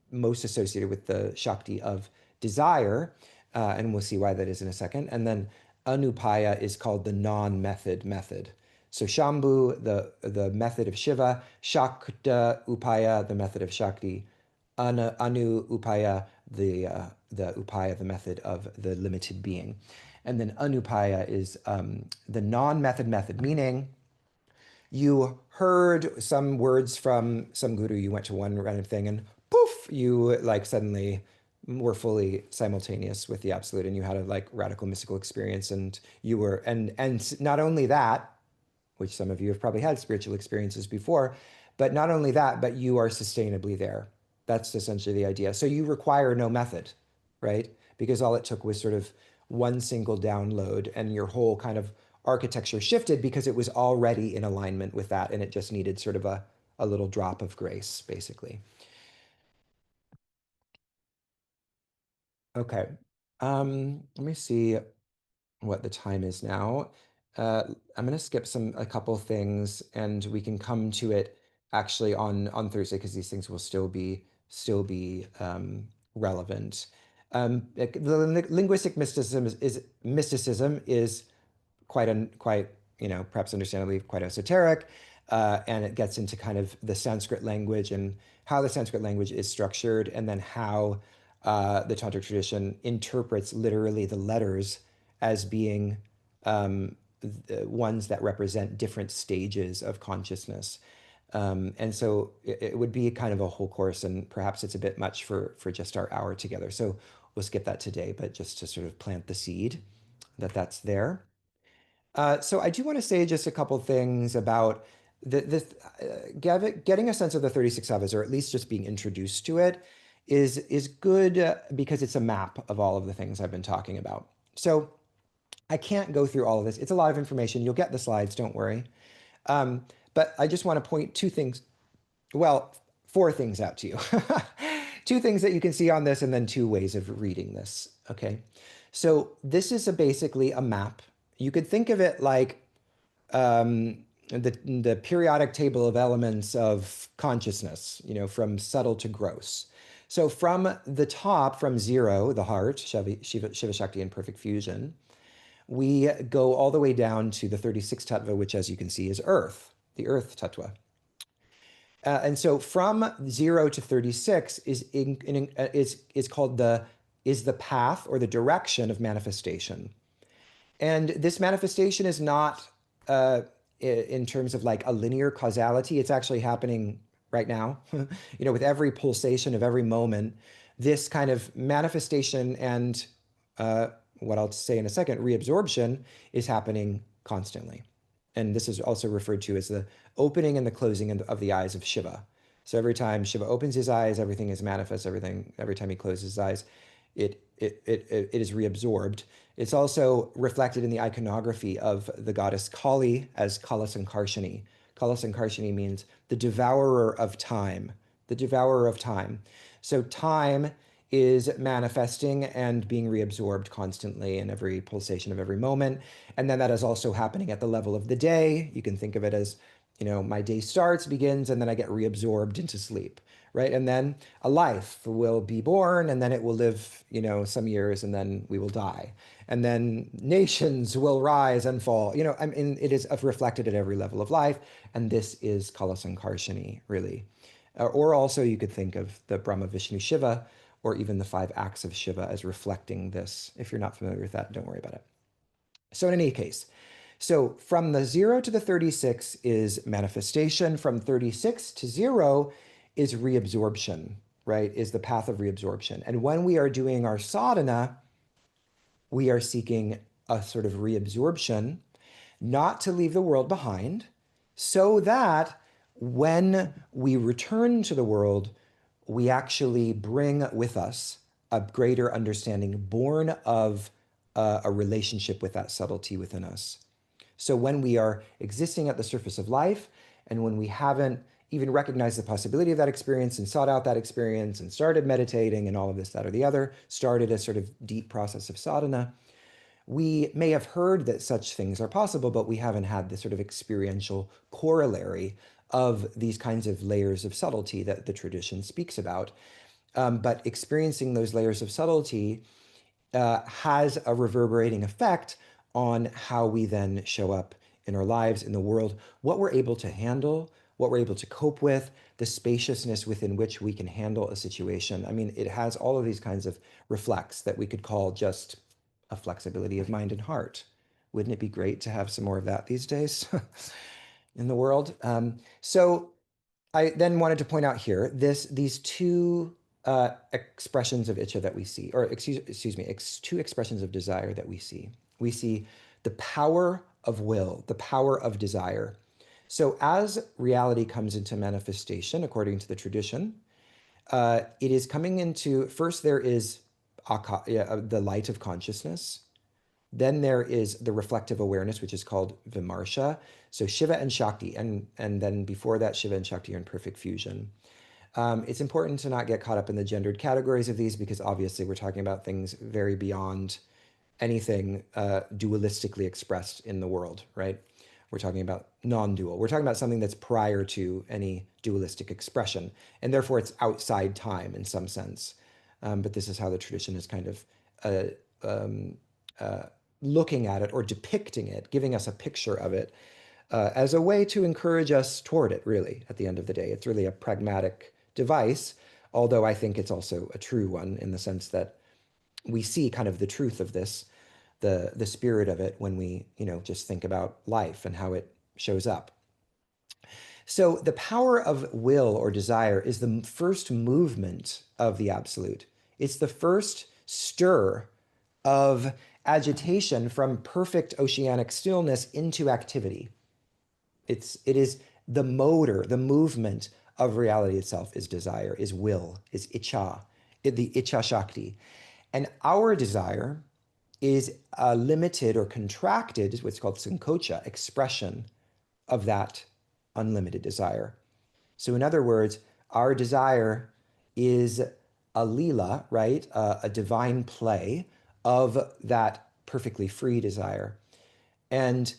S1: most associated with the Shakti of desire, and we'll see why that is in a second. And then Anupaya is called the non-method method. So Shambhu, the method of Shiva, Shakta Upaya, the method of Shakti, Anu Upaya, the Upaya, the method of the limited being. And then Anupaya is the non-method method, meaning you heard some words from some guru, you went to one random thing, and poof, you like suddenly were fully simultaneous with the absolute, and you had a like radical mystical experience, and you were, and not only that, which some of you have probably had spiritual experiences before, but not only that, but you are sustainably there. That's essentially the idea. So you require no method, right? Because all it took was sort of one single download, and your whole kind of architecture shifted because it was already in alignment with that, and it just needed sort of a little drop of grace, basically. Okay. Let me see what the time is now. uh, I'm going to skip a couple things, and we can come to it actually on Thursday because these things will still be relevant. The linguistic mysticism is quite, perhaps understandably quite esoteric, and it gets into kind of the Sanskrit language and how the Sanskrit language is structured, and then how the Tantric tradition interprets literally the letters as being ones that represent different stages of consciousness. And so it would be kind of a whole course, and perhaps it's a bit much for just our hour together. So we'll skip that today, but just to sort of plant the seed that that's there. So I do want to say just a couple things about getting a sense of the 36 Savas, or at least just being introduced to it, is good because it's a map of all of the things I've been talking about. So I can't go through all of this. It's a lot of information. You'll get the slides, don't worry. Um, but I just want to point two things, well, four things out to you. Two things that you can see on this, and then two ways of reading this. Okay. So this is basically a map. You could think of it like the periodic table of elements of consciousness, from subtle to gross. So from the top, from zero, the heart, Shiva Shakti in perfect fusion, we go all the way down to the 36 tattva, which, as you can see, is earth, the earth tattva. And so from 0 to 36 is called the path or the direction of manifestation. And this manifestation is not in terms of like a linear causality. It's actually happening right now. With every pulsation of every moment, this kind of manifestation and what I'll say in a second, reabsorption, is happening constantly. And this is also referred to as the opening and the closing of the eyes of Shiva. So every time Shiva opens his eyes, everything is manifest. Every time he closes his eyes, it is reabsorbed. It's also reflected in the iconography of the goddess Kali as Kala Sankarshini. Kala Sankarshini means the devourer of time, the devourer of time. So time is manifesting and being reabsorbed constantly in every pulsation of every moment. And then that is also happening at the level of the day. You can think of it as, my day starts, begins, and then I get reabsorbed into sleep, right? And then a life will be born, and then it will live, some years, and then we will die. And then nations will rise and fall. I mean, it is reflected at every level of life. And this is Kala Sankarshini, really. Or also you could think of the Brahma, Vishnu, Shiva, or even the 5 acts of Shiva as reflecting this. If you're not familiar with that, don't worry about it. So in any case, so from the 0 to the 36 is manifestation. From 36 to 0 is reabsorption, right? Is the path of reabsorption. And when we are doing our sadhana, we are seeking a sort of reabsorption, not to leave the world behind, so that when we return to the world, we actually bring with us a greater understanding born of a relationship with that subtlety within us. So when we are existing at the surface of life, and when we haven't even recognized the possibility of that experience and sought out that experience and started meditating and all of this, that, or the other, started a sort of deep process of sadhana, we may have heard that such things are possible, but we haven't had the sort of experiential corollary of these kinds of layers of subtlety that the tradition speaks about. But experiencing those layers of subtlety has a reverberating effect on how we then show up in our lives, in the world, what we're able to handle, what we're able to cope with, the spaciousness within which we can handle a situation. I mean, it has all of these kinds of reflex that we could call just a flexibility of mind and heart. Wouldn't it be great to have some more of that these days in the world? So I then wanted to point out here these two expressions of itcha that we see, or excuse me, two expressions of desire that we see. We see the power of will, the power of desire. So as reality comes into manifestation, according to the tradition, it is coming into, first there is the light of consciousness. Then there is the reflective awareness, which is called Vimarsha. So Shiva and Shakti, and then before that, Shiva and Shakti are in perfect fusion. It's important to not get caught up in the gendered categories of these because obviously we're talking about things very beyond anything dualistically expressed in the world, right? We're talking about non-dual. We're talking about something that's prior to any dualistic expression, and therefore it's outside time in some sense. But this is how the tradition is kind of uh, um, uh, looking at it or depicting it, giving us a picture of it as a way to encourage us toward it, really, at the end of the day. It's really a pragmatic device, although I think it's also a true one in the sense that we see kind of the truth of this, the spirit of it when we, just think about life and how it shows up. So the power of will or desire is the first movement of the absolute. It's the first stir of agitation from perfect oceanic stillness into activity. It is the motor, the movement of reality itself is desire, is will, is icha, the icha shakti. And our desire is a limited or contracted, what's called sankocha, expression of that unlimited desire. So, in other words, our desire is a lila, right? A divine play of that perfectly free desire. And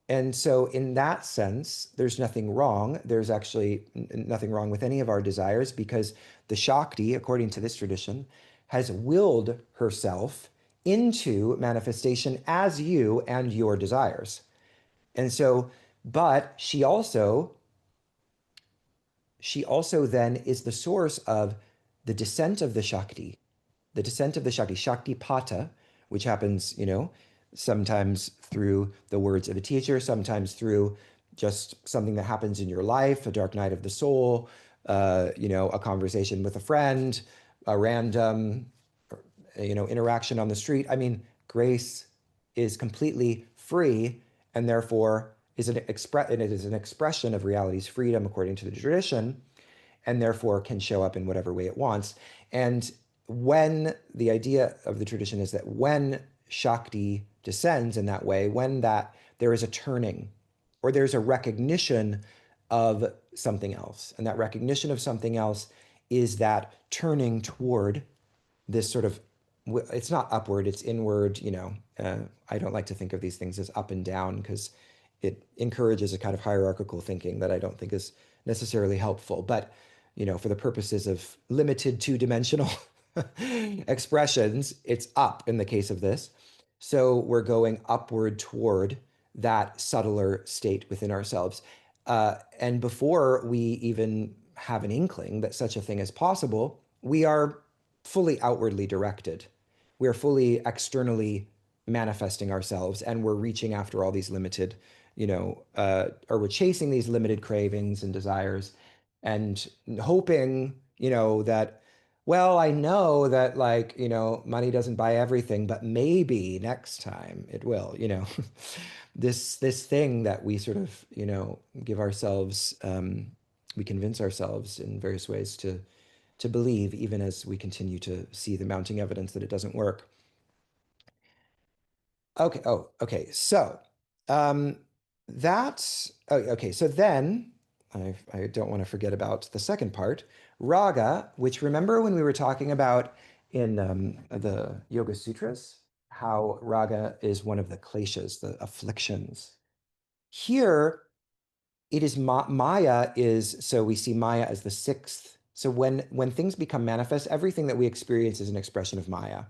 S1: and so, in that sense, there's nothing wrong. There's actually nothing wrong with any of our desires because the Shakti, according to this tradition, has willed herself into manifestation as you and your desires. And so, but she also then is the source of the descent of the Shakti, Shakti Pata, which happens, sometimes through the words of a teacher, sometimes through just something that happens in your life, a dark night of the soul, a conversation with a friend, a random, interaction on the street. I mean, grace is completely free and therefore it is an expression of reality's freedom according to the tradition, and therefore can show up in whatever way it wants. And when the idea of the tradition is that when Shakti descends in that way, when that there is a turning or there's a recognition of something else, and that recognition of something else is that turning toward this sort of, it's not upward, it's inward. I don't like to think of these things as up and down because it encourages a kind of hierarchical thinking that I don't think is necessarily helpful. But for the purposes of limited two-dimensional expressions, it's up in the case of this. So we're going upward toward that subtler state within ourselves. And before we even have an inkling that such a thing is possible, we are fully outwardly directed. We're fully externally manifesting ourselves, and we're reaching after all these limited, or we're chasing these limited cravings and desires and hoping, that, well, I know that, like, money doesn't buy everything, but maybe next time it will, this thing that we sort of, give ourselves, we convince ourselves in various ways to believe, even as we continue to see the mounting evidence that it doesn't work. Okay. Oh, okay. So that's okay. So then I don't want to forget about the second part, raga, which, remember when we were talking about in the Yoga Sutras, how raga is one of the kleshas, the afflictions. Here, it is Maya is, so we see Maya as the sixth. So when things become manifest, everything that we experience is an expression of Maya.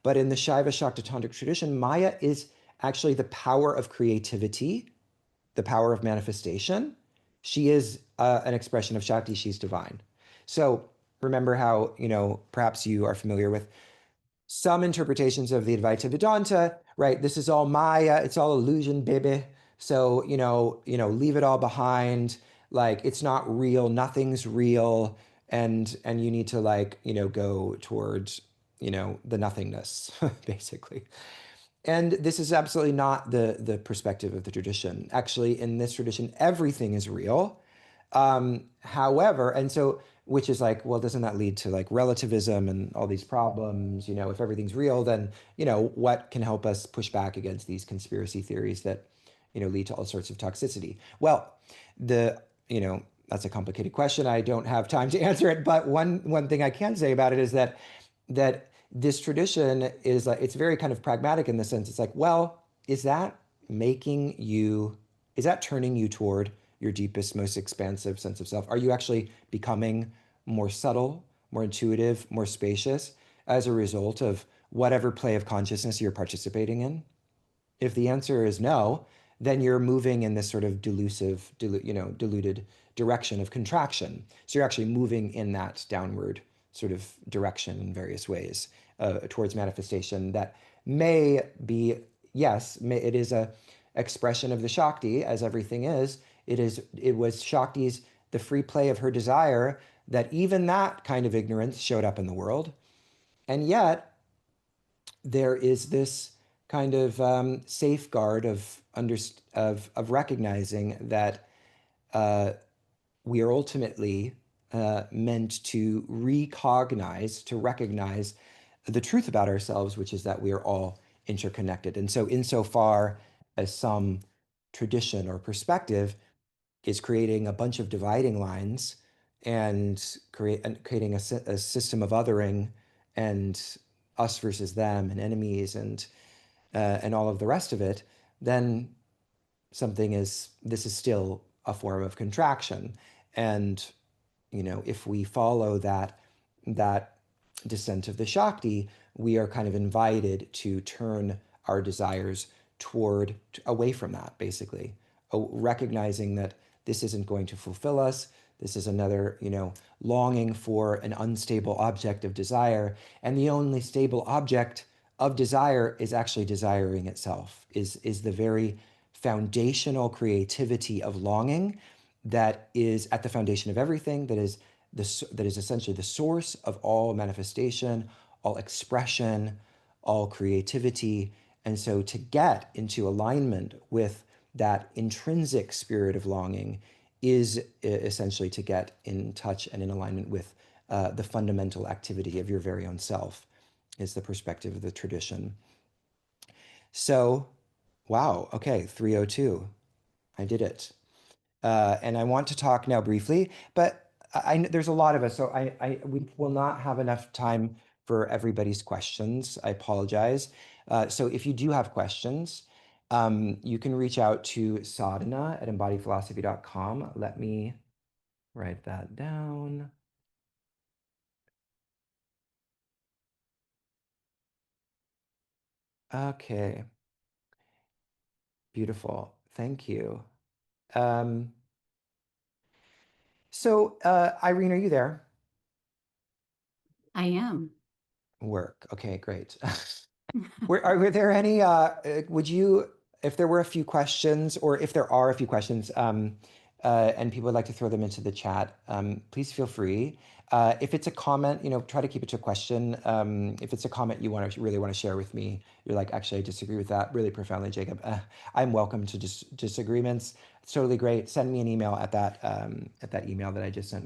S1: But in the Shaiva Shakta Tantric tradition, Maya is actually the power of creativity, the power of manifestation. She is an expression of Shakti. She's divine. So remember how, perhaps you are familiar with some interpretations of the Advaita Vedanta, right? This is all Maya. It's all illusion, baby. So, leave it all behind. Like, it's not real. Nothing's real. And you need to, like, go towards, the nothingness, basically. And this is absolutely not the perspective of the tradition. Actually, in this tradition, everything is real. However, and so, which is like, well, doesn't that lead to like relativism and all these problems? If everything's real, then, what can help us push back against these conspiracy theories that, lead to all sorts of toxicity? Well, that's a complicated question. I don't have time to answer it, but one thing I can say about it is that this tradition is like, it's very kind of pragmatic in the sense it's like, well, is that making you, is that turning you toward your deepest, most expansive sense of self? Are you actually becoming more subtle, more intuitive, more spacious as a result of whatever play of consciousness you're participating in? If the answer is no, then you're moving in this sort of diluted direction of contraction. So you're actually moving in that downward sort of direction in various ways towards manifestation that may be, yes, it is a expression of the Shakti, as everything is. It was Shakti's, the free play of her desire, that even that kind of ignorance showed up in the world. And yet, there is this kind of safeguard of recognizing that we are ultimately meant to recognize the truth about ourselves, which is that we are all interconnected. And so, insofar as some tradition or perspective is creating a bunch of dividing lines and creating a system of othering and us versus them and enemies and all of the rest of it, then this is still a form of contraction. And if we follow that descent of the Shakti, we are kind of invited to turn our desires away from that, basically, recognizing that this isn't going to fulfill us. This is another, longing for an unstable object of desire. And the only stable object of desire is actually desiring itself, is the very foundational creativity of longing that is at the foundation of everything, that is essentially the source of all manifestation, all expression, all creativity. And so to get into alignment with that intrinsic spirit of longing is essentially to get in touch and in alignment with the fundamental activity of your very own self, is the perspective of the tradition. So, wow, okay, 302. I did it. And I want to talk now briefly, but there's a lot of us, so we will not have enough time for everybody's questions. I apologize. So if you do have questions, you can reach out to sadhana at embodiedphilosophy.com. Let me write that down. Okay, beautiful. Thank you. Um, Irene, are you there?
S2: I am.
S1: Work. Okay, great. Were there any, if there were a few questions, or if there are a few questions, and people would like to throw them into the chat, please feel free. If it's a comment, try to keep it to a question. If it's a comment you really want to share with me, you're like, actually, I disagree with that really profoundly, Jacob. I'm welcome to disagreements. It's totally great. Send me an email at that email that I just sent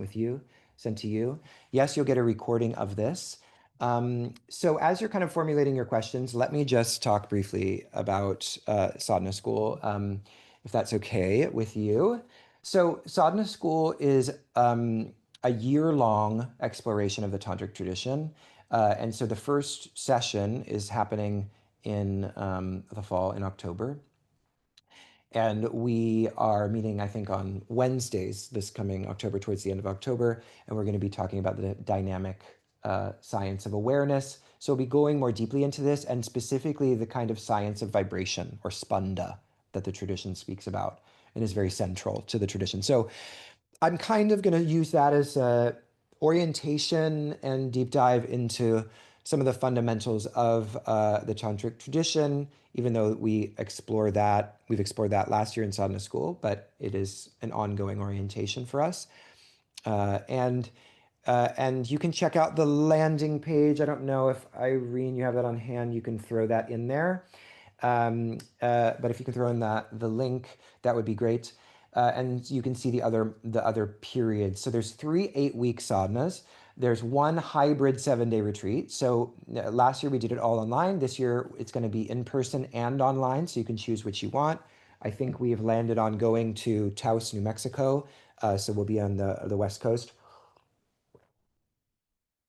S1: to you. Yes, you'll get a recording of this. So as you're kind of formulating your questions, let me just talk briefly about Sadhana School, if that's okay with you. So Sadhana School is a year-long exploration of the Tantric tradition. And so the first session is happening in the fall, in October. And we are meeting, I think, on Wednesdays this coming October, towards the end of October. And we're going to be talking about the dynamic science of awareness. So we'll be going more deeply into this, and specifically the kind of science of vibration, or spanda, that the tradition speaks about and is very central to the tradition. So I'm kind of going to use that as a orientation and deep dive into some of the fundamentals of the tantric tradition, even though we've explored that last year in sadhana school, but it is an ongoing orientation for us. And you can check out the landing page. I don't know if Irene, you have that on hand. You can throw that in there. But if you can throw in the link, that would be great. And you can see the other periods. So there's 3 8-week sadhanas. There's one hybrid 7-day retreat. So last year we did it all online. This year it's going to be in person and online, so you can choose which you want. I think we've landed on going to Taos, New Mexico. So we'll be on the West Coast.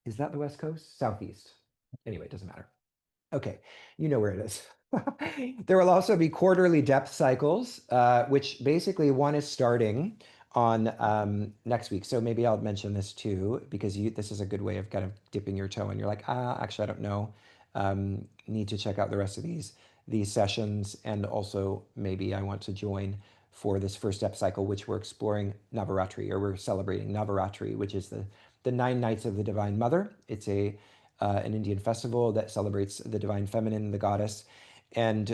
S1: Is that the West Coast? Southeast. Anyway, it doesn't matter. Okay, you know where it is. There will also be quarterly depth cycles, which basically one is starting on next week. So maybe I'll mention this too, because this is a good way of kind of dipping your toe, and you're like, actually, I don't know. Need to check out the rest of these sessions, and also maybe I want to join for this first step cycle, which we're exploring Navaratri, or we're celebrating Navaratri, which is the 9 nights of the Divine Mother. It's an Indian festival that celebrates the divine feminine, the goddess, and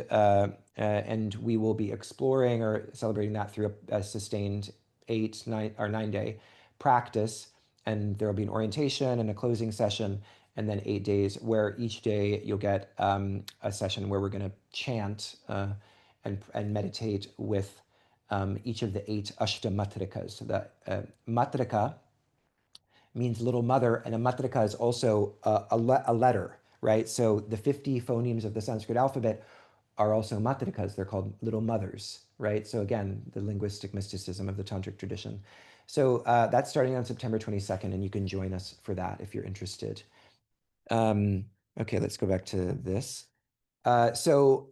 S1: we will be exploring or celebrating that through a sustained 9 day practice. And there will be an orientation and a closing session, and then 8 days, where each day you'll get a session where we're going to chant and meditate with each of the 8 Ashtamatrikas. So the matrika means little mother, and a matrika is also a letter, right? So the 50 phonemes of the Sanskrit alphabet are also matrikas. They're called little mothers, right? So again, the linguistic mysticism of the Tantric tradition. So that's starting on September 22nd, and you can join us for that if you're interested. Okay, let's go back to this. So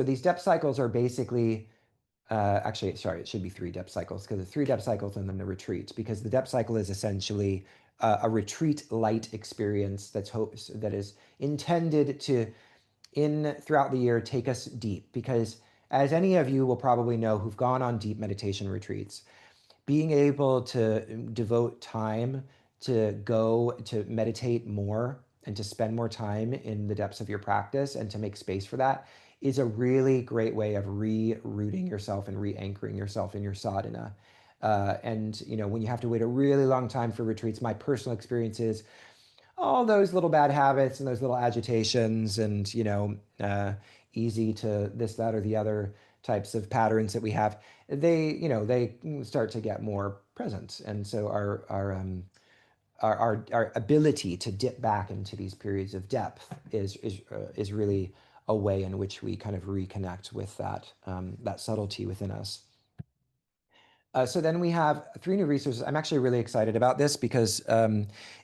S1: these depth cycles are basically actually, sorry, it should be 3 depth cycles, because the 3 depth cycles and then the retreat, because the depth cycle is essentially a retreat light experience that is intended to, throughout the year, take us deep. Because as any of you will probably know who've gone on deep meditation retreats, being able to devote time to go to meditate more and to spend more time in the depths of your practice and to make space for that is a really great way of re-rooting yourself and re-anchoring yourself in your sadhana. And when you have to wait a really long time for retreats, my personal experience is all those little bad habits and those little agitations and easy to this, that, or the other types of patterns that we have, they start to get more present. And so our ability to dip back into these periods of depth is really a way in which we kind of reconnect with that subtlety within us. So then we have 3 new resources. I'm actually really excited about this because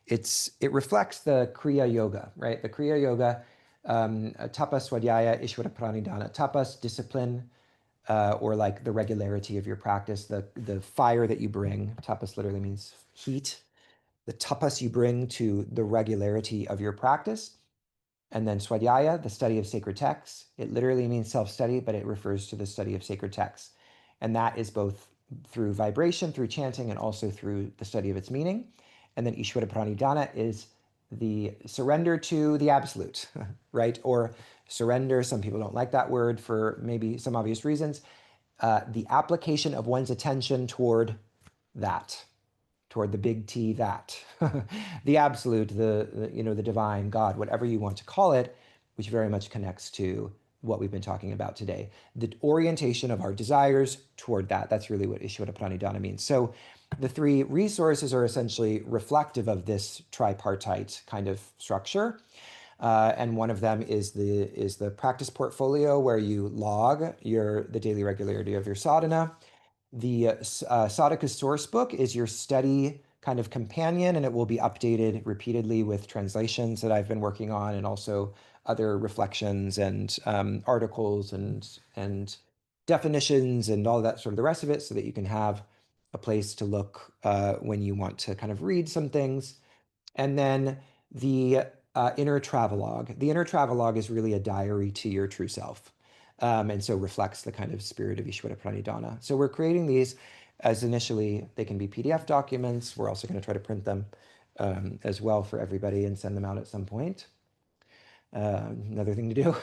S1: it reflects the Kriya Yoga, right? The Kriya Yoga, tapas, swadhyaya, ishvara pranidhana. Tapas, discipline, or like the regularity of your practice, the fire that you bring. Tapas literally means heat. The tapas you bring to the regularity of your practice. And then swadhyaya, the study of sacred texts. It literally means self-study, but it refers to the study of sacred texts. And that is both through vibration, through chanting, and also through the study of its meaning. And then Ishvara Pranidhana is the surrender to the absolute, right? Or surrender, some people don't like that word for maybe some obvious reasons. The application of one's attention toward that, toward the big T, that, the absolute, the divine, God, whatever you want to call it, which very much connects to what we've been talking about today. The orientation of our desires toward that. That's really what Ishvara Pranidhana means. So the 3 resources are essentially reflective of this tripartite kind of structure. And one of them is the practice portfolio, where you log the daily regularity of your sadhana. The Sadhaka source book is your study kind of companion, and it will be updated repeatedly with translations that I've been working on, and also other reflections and articles and definitions and all that sort of the rest of it, so that you can have a place to look when you want to kind of read some things. And then the inner travelogue. The inner travelogue is really a diary to your true self. And so reflects the kind of spirit of Ishvara Pranidhana. So we're creating these as initially, they can be PDF documents. We're also going to try to print them as well for everybody and send them out at some point. Another thing to do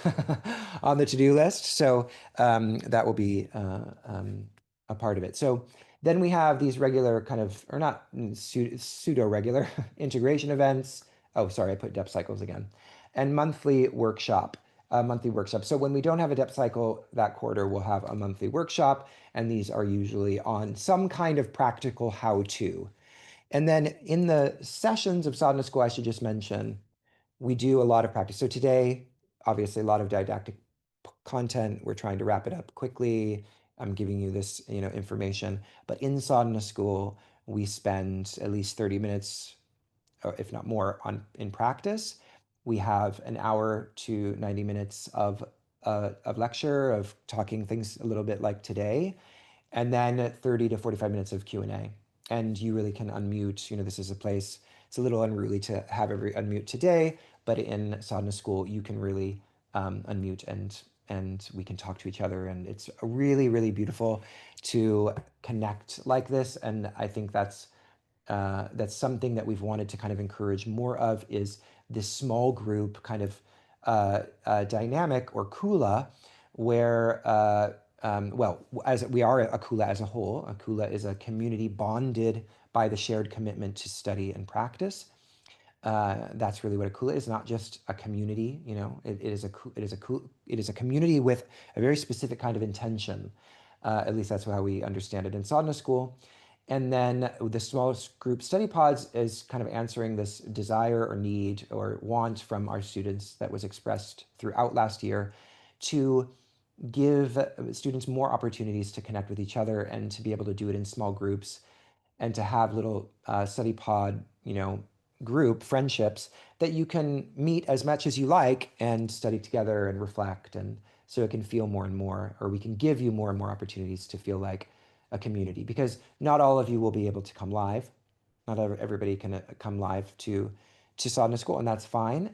S1: on the to-do list. So that will be a part of it. So then we have these regular kind of, or not pseudo-regular integration events. Oh, sorry, I put depth cycles again. And monthly workshop. So when we don't have a depth cycle that quarter, we'll have a monthly workshop. And these are usually on some kind of practical how-to. And then in the sessions of sadhana school, I should just mention, we do a lot of practice. So today, obviously, a lot of didactic content. We're trying to wrap it up quickly. I'm giving you this, information. But in sadhana school, we spend at least 30 minutes, or if not more, in practice. We have an hour to 90 minutes of lecture, of talking things a little bit like today, and then 30 to 45 minutes of Q&A. And you really can unmute. This is a place, it's a little unruly to have every unmute today, but in sadhana school, you can really unmute and we can talk to each other. And it's really, really beautiful to connect like this. And I think that's something that we've wanted to kind of encourage more of, is this small group kind of dynamic, or kula, where well, as we are a kula as a whole. A kula is a community bonded by the shared commitment to study and practice. That's really what a kula is, not just a community. It is a community with a very specific kind of intention. At least that's how we understand it in sadhana school. And then the smallest group study pods is kind of answering this desire or need or want from our students that was expressed throughout last year, to give students more opportunities to connect with each other and to be able to do it in small groups, and to have little study pod, group friendships that you can meet as much as you like and study together and reflect. And so it can feel more and more, or we can give you more and more opportunities to feel like a community, because not all of you will be able to come live. Not everybody can come live to sadhana school, and that's fine,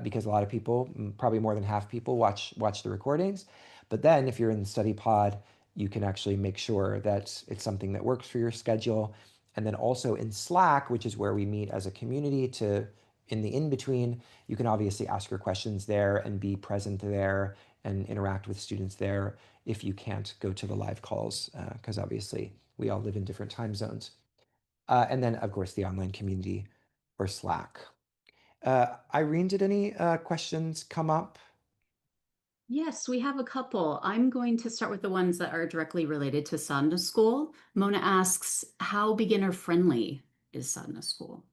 S1: because a lot of people, probably more than half people, watch the recordings. But then if you're in the study pod, you can actually make sure that it's something that works for your schedule. And then also in Slack, which is where we meet as a community, to in the in between, you can obviously ask your questions there and be present there and interact with students there if you can't go to the live calls, because obviously we all live in different time zones. And then, of course, the online community, or Slack. Irene, did any questions come up?
S2: Yes, we have a couple. I'm going to start with the ones that are directly related to sadhana school. Mona asks, how beginner friendly is sadhana school?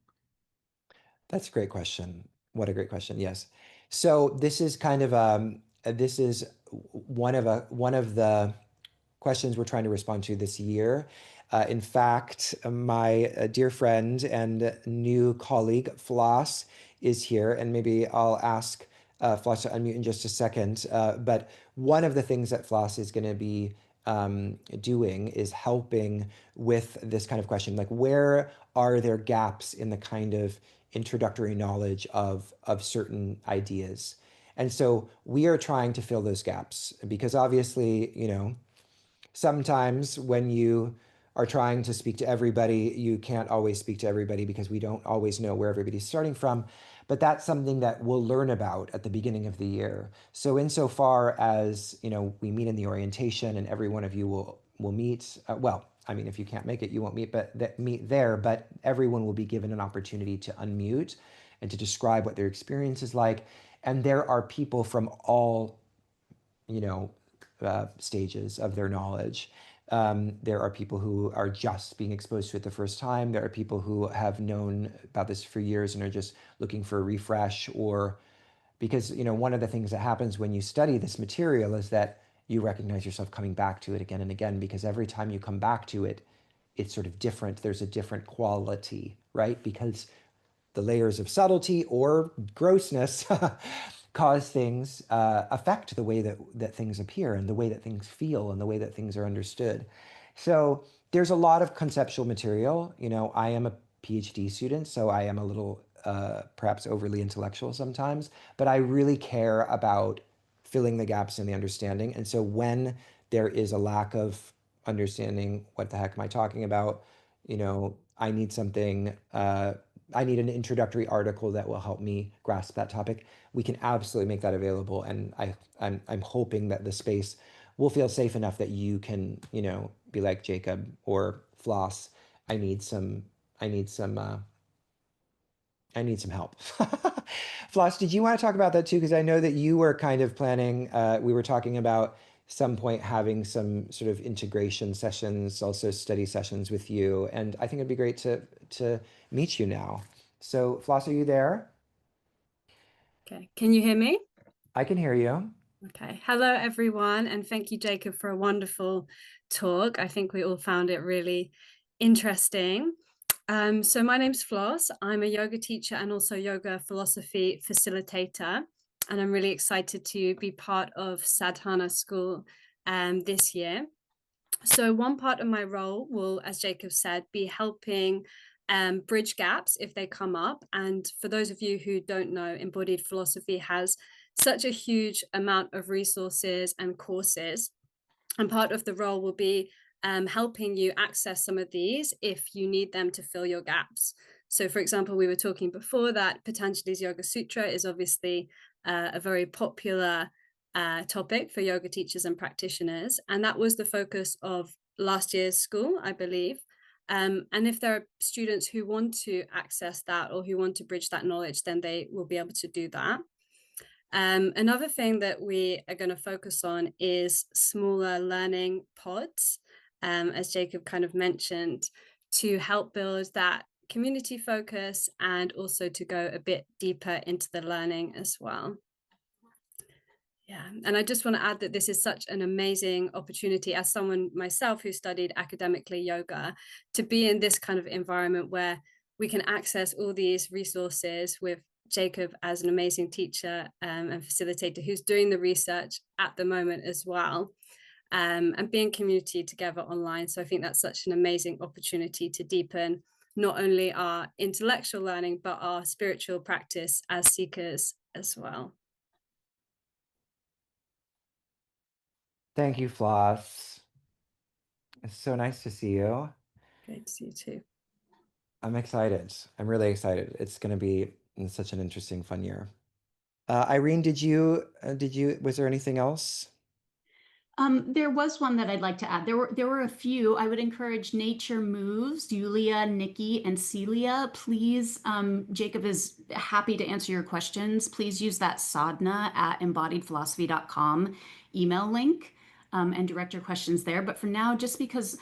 S1: That's a great question. What a great question. Yes. So this is kind of this is one of the questions we're trying to respond to this year. In fact, my dear friend and new colleague, Floss, is here, and maybe I'll ask Floss to unmute in just a second. But one of the things that Floss is going to be doing is helping with this kind of question, like, where are there gaps in the kind of introductory knowledge of certain ideas? And so we are trying to fill those gaps, because obviously, sometimes when you are trying to speak to everybody, you can't always speak to everybody, because we don't always know where everybody's starting from. But that's something that we'll learn about at the beginning of the year. So insofar as, we meet in the orientation, and every one of you will meet, well, I mean, if you can't make it, you won't meet, but meet there, but everyone will be given an opportunity to unmute and to describe what their experience is like. And there are people from all, you know, stages of their knowledge. There are people who are just being exposed to it the first time. There are people who have known about this for years and are just looking for a refresh, or because, one of the things that happens when you study this material is that you recognize yourself coming back to it again and again, because every time you come back to it, it's sort of different. There's a different quality, right? Because the layers of subtlety or grossness cause things, affect the way that things appear, and the way that things feel, and the way that things are understood. So there's a lot of conceptual material. I am a PhD student, so I am a little perhaps overly intellectual sometimes, but I really care about filling the gaps in the understanding. And so when there is a lack of understanding, what the heck am I talking about? I need something, I need an introductory article that will help me grasp that topic. We can absolutely make that available. And I'm hoping that the space will feel safe enough that you can, be like Jacob or Floss. I need some, I need some, I need some help. Floss, did you want to talk about that too? Because I know that you were kind of planning, we were talking about some point having some sort of integration sessions, also study sessions with you. And I think it'd be great to meet you now. So, Floss, are you there?
S3: Okay, can you hear me?
S1: I can hear you.
S3: Okay. Hello, everyone, and thank you, Jacob, for a wonderful talk. I think we all found it really interesting. So my name's Floss. I'm a yoga teacher and also yoga philosophy facilitator. And I'm really excited to be part of Sadhana School this year. So one part of my role will, as Jacob said, be helping bridge gaps if they come up. And for those of you who don't know, embodied philosophy has such a huge amount of resources and courses. And part of the role will be helping you access some of these if you need them to fill your gaps. So, for example, we were talking before that Patanjali's Yoga Sutra is obviously a very popular topic for yoga teachers and practitioners. And that was the focus of last year's school, I believe. And if there are students who want to access that or who want to bridge that knowledge, then they will be able to do that. Another thing that we are going to focus on is smaller learning pods, as Jacob kind of mentioned, to help build that community focus and also to go a bit deeper into the learning as well. Yeah, and I just want to add that this is such an amazing opportunity as someone myself who studied academically yoga to be in this kind of environment where we can access all these resources with Jacob as an amazing teacher and facilitator who's doing the research at the moment as well, and being community together online. So I think that's such an amazing opportunity to deepen not only our intellectual learning, but our spiritual practice as seekers as well.
S1: Thank you, Floss. It's so nice to see you.
S3: Great to see you too.
S1: I'm excited. I'm really excited. It's going to be such an interesting, fun year. Irene, was there anything else?
S2: There was one that I'd like to add. There were a few. I would encourage Nature Moves, Yulia, Nikki, and Celia. Please, Jacob is happy to answer your questions. Please use that sadhana at embodiedphilosophy.com email link and direct your questions there. But for now, just because,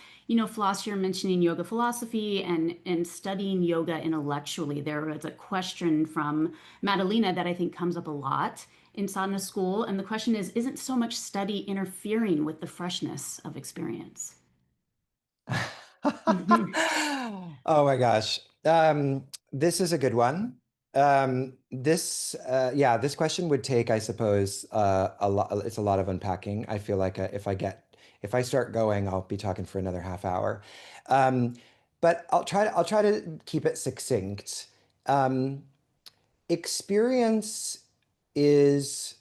S2: Floss, you're mentioning yoga philosophy and studying yoga intellectually, there was a question from Madalena that I think comes up a lot in sadhana school. And the question is, isn't so much study interfering with the freshness of experience?
S1: Oh my gosh. This is a good one. This question would take, I suppose, a lot. It's a lot of unpacking. I feel like if I start going, I'll be talking for another half hour. But I'll try to keep it succinct. Experience is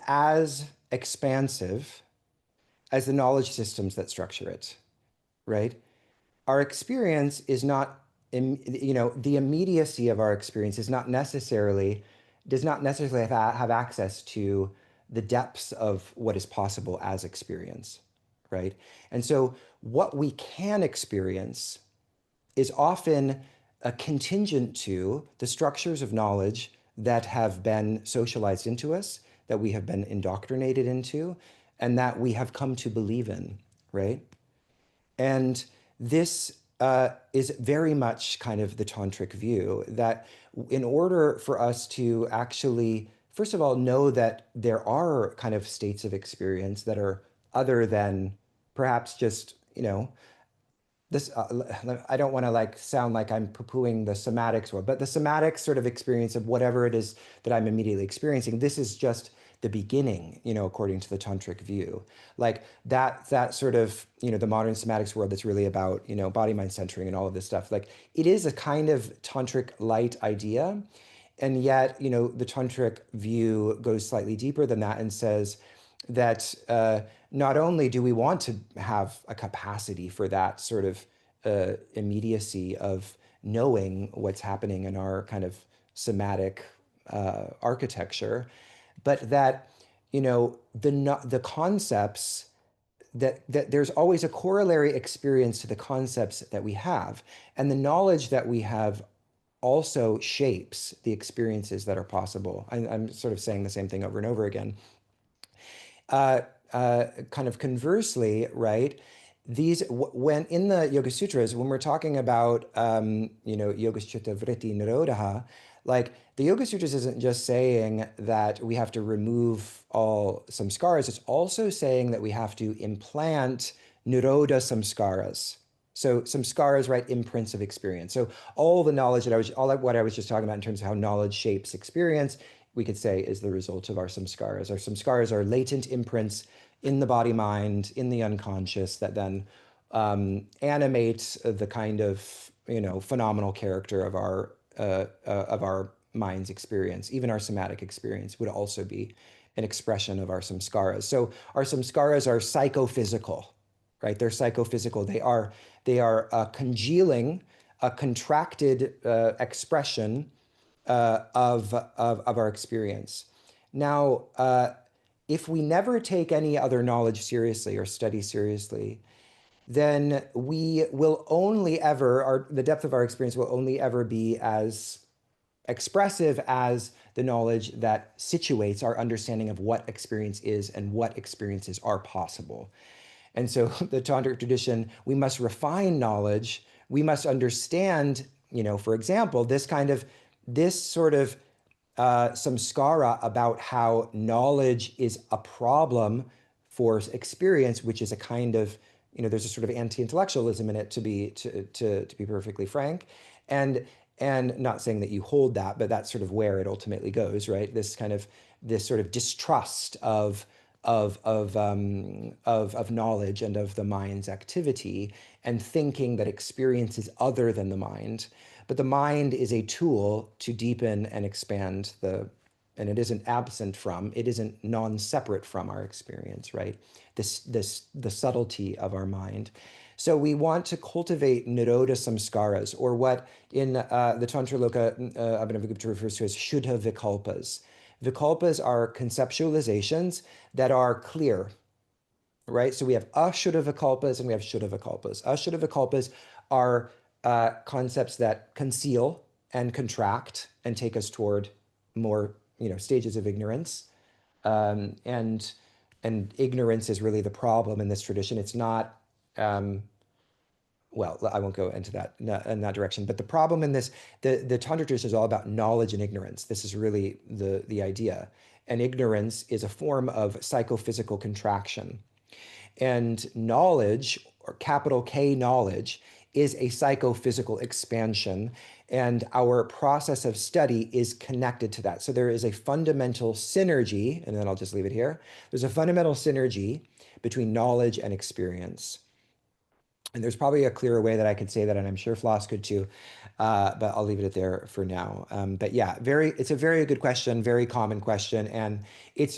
S1: as expansive as the knowledge systems that structure it, right? Our experience is not, the immediacy of our experience does not necessarily have access to the depths of what is possible as experience, right? And so what we can experience is often contingent to the structures of knowledge that have been socialized into us, that we have been indoctrinated into, and that we have come to believe in, right? And this is very much kind of the tantric view that in order for us to actually, first of all, know that there are kind of states of experience that are other than perhaps just, this I don't want to like sound like I'm poo-pooing the somatics world, but the somatic sort of experience of whatever it is that I'm immediately experiencing, this is just the beginning, according to the tantric view. Like that sort of, the modern somatics world that's really about, body mind centering and all of this stuff. Like it is a kind of tantric light idea. And yet, the tantric view goes slightly deeper than that and says that not only do we want to have a capacity for that sort of immediacy of knowing what's happening in our kind of somatic architecture, but that the concepts that there's always a corollary experience to the concepts that we have, and the knowledge that we have also shapes the experiences that are possible. I'm sort of saying the same thing over and over again. Kind of conversely, right? When in the Yoga Sutras, when we're talking about Yogaschita Vritti Nirodha, like the Yoga Sutras isn't just saying that we have to remove all samskaras, it's also saying that we have to implant Nirodha samskaras, So samskaras, right, imprints of experience. So all the knowledge that what I was just talking about in terms of how knowledge shapes experience, we could say is the result of our samskaras. Our samskaras are latent imprints in the body mind, in the unconscious, that then animate the kind of, phenomenal character of our mind's experience. Even our somatic experience would also be an expression of our samskaras. So our samskaras are psychophysical, right? They're psychophysical. They are a congealing, a contracted expression of our experience. Now, if we never take any other knowledge seriously or study seriously, then we will only ever, the depth of our experience will only ever be as expressive as the knowledge that situates our understanding of what experience is and what experiences are possible. And so the Tantric tradition, we must refine knowledge. We must understand, for example, this sort of samskara about how knowledge is a problem for experience, which is a kind of, there's a sort of anti-intellectualism in it, to be perfectly frank, and not saying that you hold that, but that's sort of where it ultimately goes, right? This sort of distrust of knowledge and of the mind's activity, and thinking that experience is other than the mind. But the mind is a tool to deepen and expand and it isn't absent from, it isn't non-separate from our experience, right? The subtlety of our mind. So we want to cultivate nirodha samskaras, or what in the Tantra Loka Abhinavagupta refers to as shuddha vikalpas. Vikalpas are conceptualizations that are clear, right? So we have ashuddha vikalpas and we have shuddha vikalpas. Ashuddha vikalpas are concepts that conceal and contract and take us toward more, stages of ignorance. And ignorance is really the problem in this tradition. It's not, well, I won't go into that in that direction. But the problem in this, the Tantra tradition is all about knowledge and ignorance. This is really the idea. And ignorance is a form of psychophysical contraction. And knowledge, or capital K knowledge, is a psychophysical expansion. And our process of study is connected to that. So there is a fundamental synergy, and then I'll just leave it here. There's a fundamental synergy between knowledge and experience. And there's probably a clearer way that I could say that, and I'm sure Floss could too, but I'll leave it there for now. But yeah, it's a very good question, very common question, and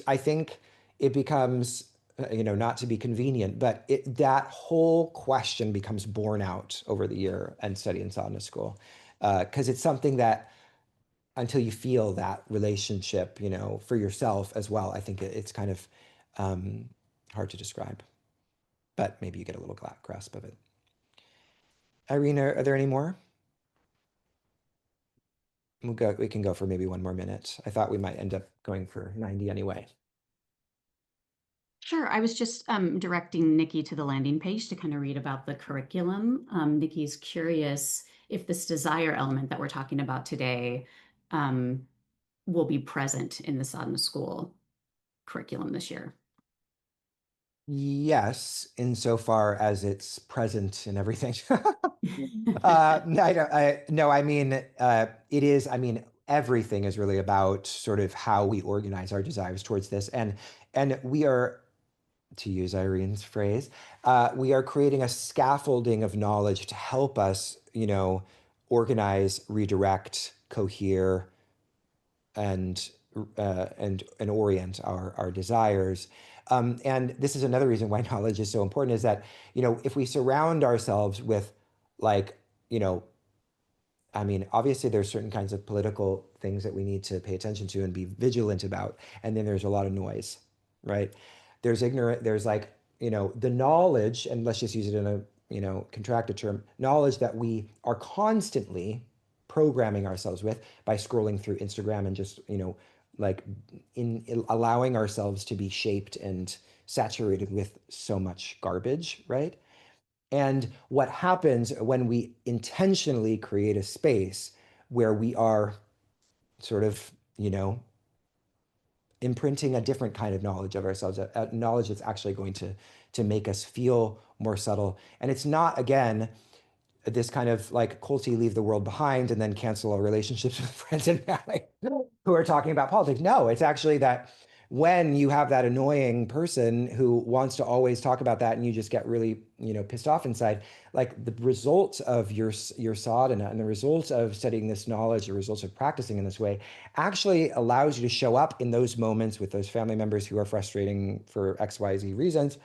S1: I think it becomes, not to be convenient, but that whole question becomes borne out over the year and study in sadhana school, because it's something that until you feel that relationship, for yourself as well, I think it's kind of hard to describe, but maybe you get a little grasp of it. Irene, are there any more? We can go for maybe one more minute. I thought we might end up going for 90 anyway.
S2: Sure. I was just directing Nikki to the landing page to kind of read about the curriculum. Nikki's curious if this desire element that we're talking about today will be present in the sadhana school curriculum this year.
S1: Yes, insofar as it's present in everything. No, I mean, it is, everything is really about sort of how we organize our desires towards this. And we are, to use Irene's phrase, we are creating a scaffolding of knowledge to help us, organize, redirect, cohere, and orient our desires. And this is another reason why knowledge is so important, is that, if we surround ourselves with, like, obviously there's certain kinds of political things that we need to pay attention to and be vigilant about. And then there's a lot of noise, right? There's like, the knowledge, and let's just use it in a, contracted term, knowledge that we are constantly programming ourselves with by scrolling through Instagram and just, like in allowing ourselves to be shaped and saturated with so much garbage, right? And what happens when we intentionally create a space where we are sort of, imprinting a different kind of knowledge of ourselves, a knowledge that's actually going to make us feel more subtle. And it's not, again, this kind of like culty leave the world behind and then cancel all relationships with friends and family who are talking about politics. No, it's actually that when you have that annoying person who wants to always talk about that and you just get really, pissed off inside, like the results of your sadhana and the results of studying this knowledge, the results of practicing in this way actually allows you to show up in those moments with those family members who are frustrating for XYZ reasons,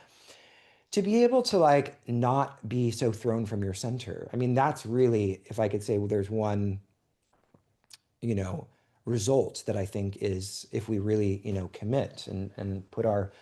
S1: to be able to like not be so thrown from your center. I mean, that's really, if I could say, well, there's one, you know, result that I think is if we really, commit and put our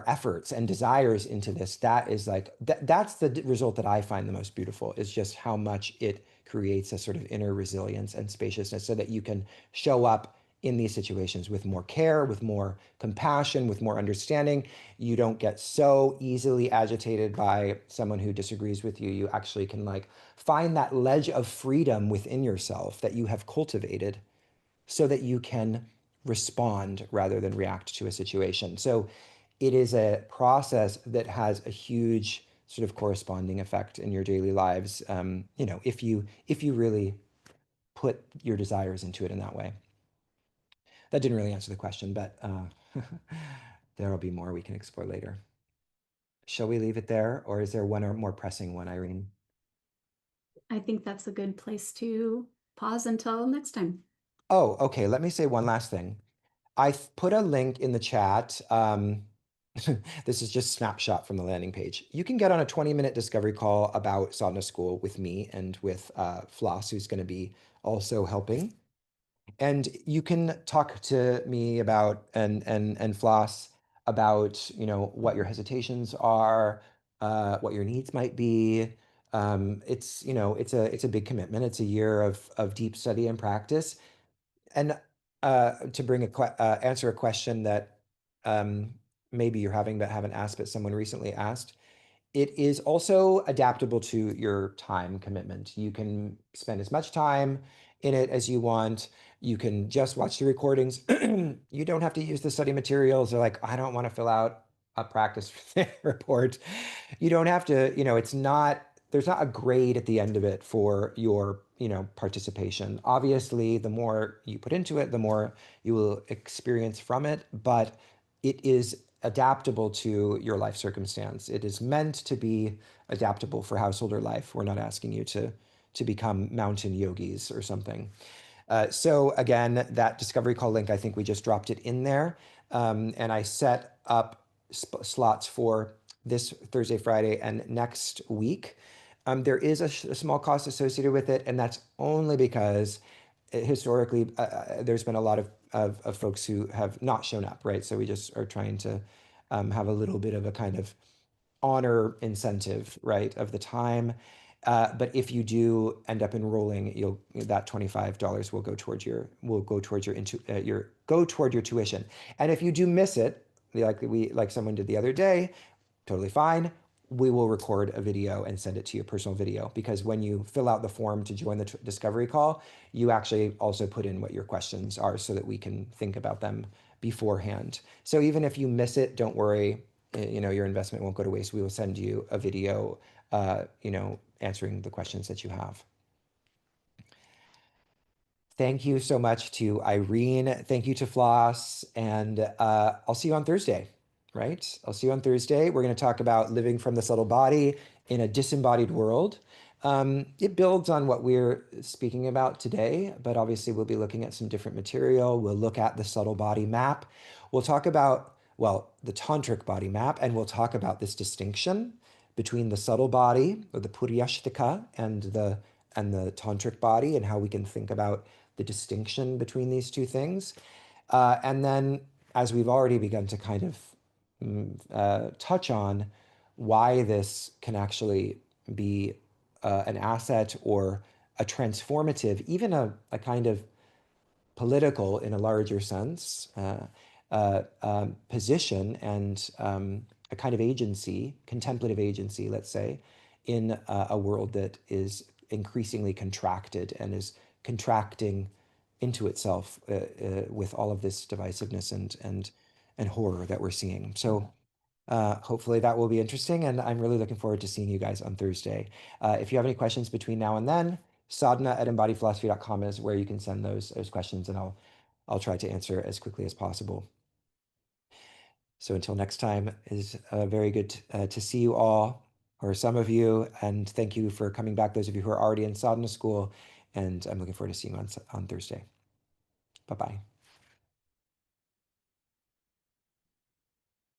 S1: efforts and desires into this, that is like that's the result that I find the most beautiful, is just how much it creates a sort of inner resilience and spaciousness so that you can show up in these situations with more care, with more compassion, with more understanding. You don't get so easily agitated by someone who disagrees with you. You actually can like find that ledge of freedom within yourself that you have cultivated so that you can respond rather than react to a situation. So it is a process that has a huge sort of corresponding effect in your daily lives. If you really put your desires into it in that way. That didn't really answer the question, but there will be more we can explore later. Shall we leave it there, or is there one or more pressing one, Irene?
S2: I think that's a good place to pause until next time.
S1: Oh, okay. Let me say one last thing. I've put a link in the chat. This is just snapshot from the landing page. You can get on a 20-minute discovery call about sadhana school with me and with Floss, who's going to be also helping. And you can talk to me about and Floss about what your hesitations are, what your needs might be. It's a big commitment. It's a year of deep study and practice. And to answer a question that maybe you're having but haven't asked, but someone recently asked, it is also adaptable to your time commitment. You can spend as much time in it as you want. You can just watch the recordings. You don't have to use the study materials. Or like, I don't want to fill out a practice report. You don't have to, there's not a grade at the end of it for your, participation. Obviously, the more you put into it, the more you will experience from it, but it is adaptable to your life circumstance. It is meant to be adaptable for householder life. We're not asking you to become mountain yogis or something. So again, that discovery call link, I think we just dropped it in there. And I set up slots for this Thursday, Friday, and next week. There is a small cost associated with it, and that's only because historically there's been a lot of folks who have not shown up, right? So we just are trying to have a little bit of a kind of honor incentive, right, of the time. But if you do end up enrolling, that $25 will go towards your tuition. And if you do miss it, like someone did the other day, totally fine. We will record a video and send it to you, a personal video, because when you fill out the form to join the discovery call, you actually also put in what your questions are so that we can think about them beforehand. So even if you miss it, don't worry, your investment won't go to waste. We will send you a video, answering the questions that you have. Thank you so much to Irene. Thank you to Floss. And I'll see you on Thursday, right? I'll see you on Thursday. We're going to talk about living from the subtle body in a disembodied world. It builds on what we're speaking about today, but obviously we'll be looking at some different material. We'll look at the subtle body map. We'll talk about, the tantric body map, and we'll talk about this distinction between the subtle body, or the puryashtika, and the tantric body, and how we can think about the distinction between these two things. And then, as we've already begun to kind of touch on, why this can actually be an asset or a transformative, even a kind of political, in a larger sense, position and a kind of agency, contemplative agency, let's say, in a world that is increasingly contracted and is contracting into itself with all of this divisiveness and horror that we're seeing. So Hopefully that will be interesting, and I'm really looking forward to seeing you guys on Thursday. If you have any questions between now and then, sadhana@embodiedphilosophy.com is where you can send those questions, and I'll try to answer as quickly as possible. So until next time, is very good to see you all, or some of you, and thank you for coming back, those of you who are already in sadhana school, and I'm looking forward to seeing you on Thursday. Bye-bye.